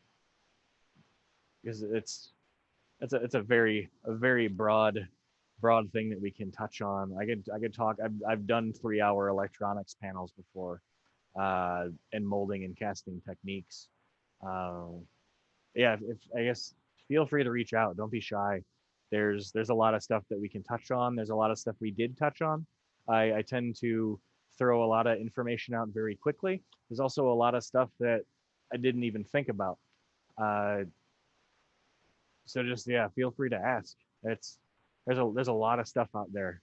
it's a very broad thing that we can touch on. I could talk. I've done 3-hour electronics panels before, and molding and casting techniques. Yeah, I guess feel free to reach out. Don't be shy. there's a lot of stuff that we can touch on. There's a lot of stuff we did touch on. I tend to throw a lot of information out very quickly. There's also a lot of stuff that I didn't even think about. So just, yeah, feel free to ask. There's a lot of stuff out there.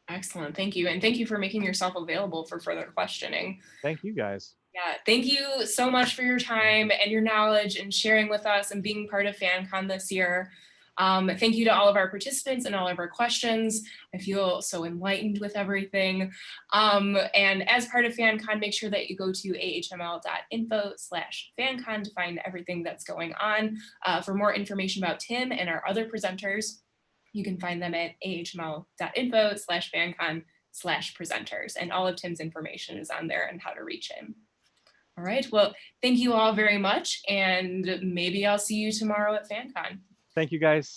Excellent. Thank you. And thank you for making yourself available for further questioning. Thank you guys. Yeah, thank you so much for your time and your knowledge and sharing with us and being part of FanCon this year. Thank you to all of our participants and all of our questions. I feel so enlightened with everything. And as part of FanCon, make sure that you go to ahml.info/FanCon to find everything that's going on. For more information about Tim and our other presenters, you can find them at ahml.info/FanCon/presenters. And all of Tim's information is on there and how to reach him. All right, well, thank you all very much. And maybe I'll see you tomorrow at FanCon. Thank you guys.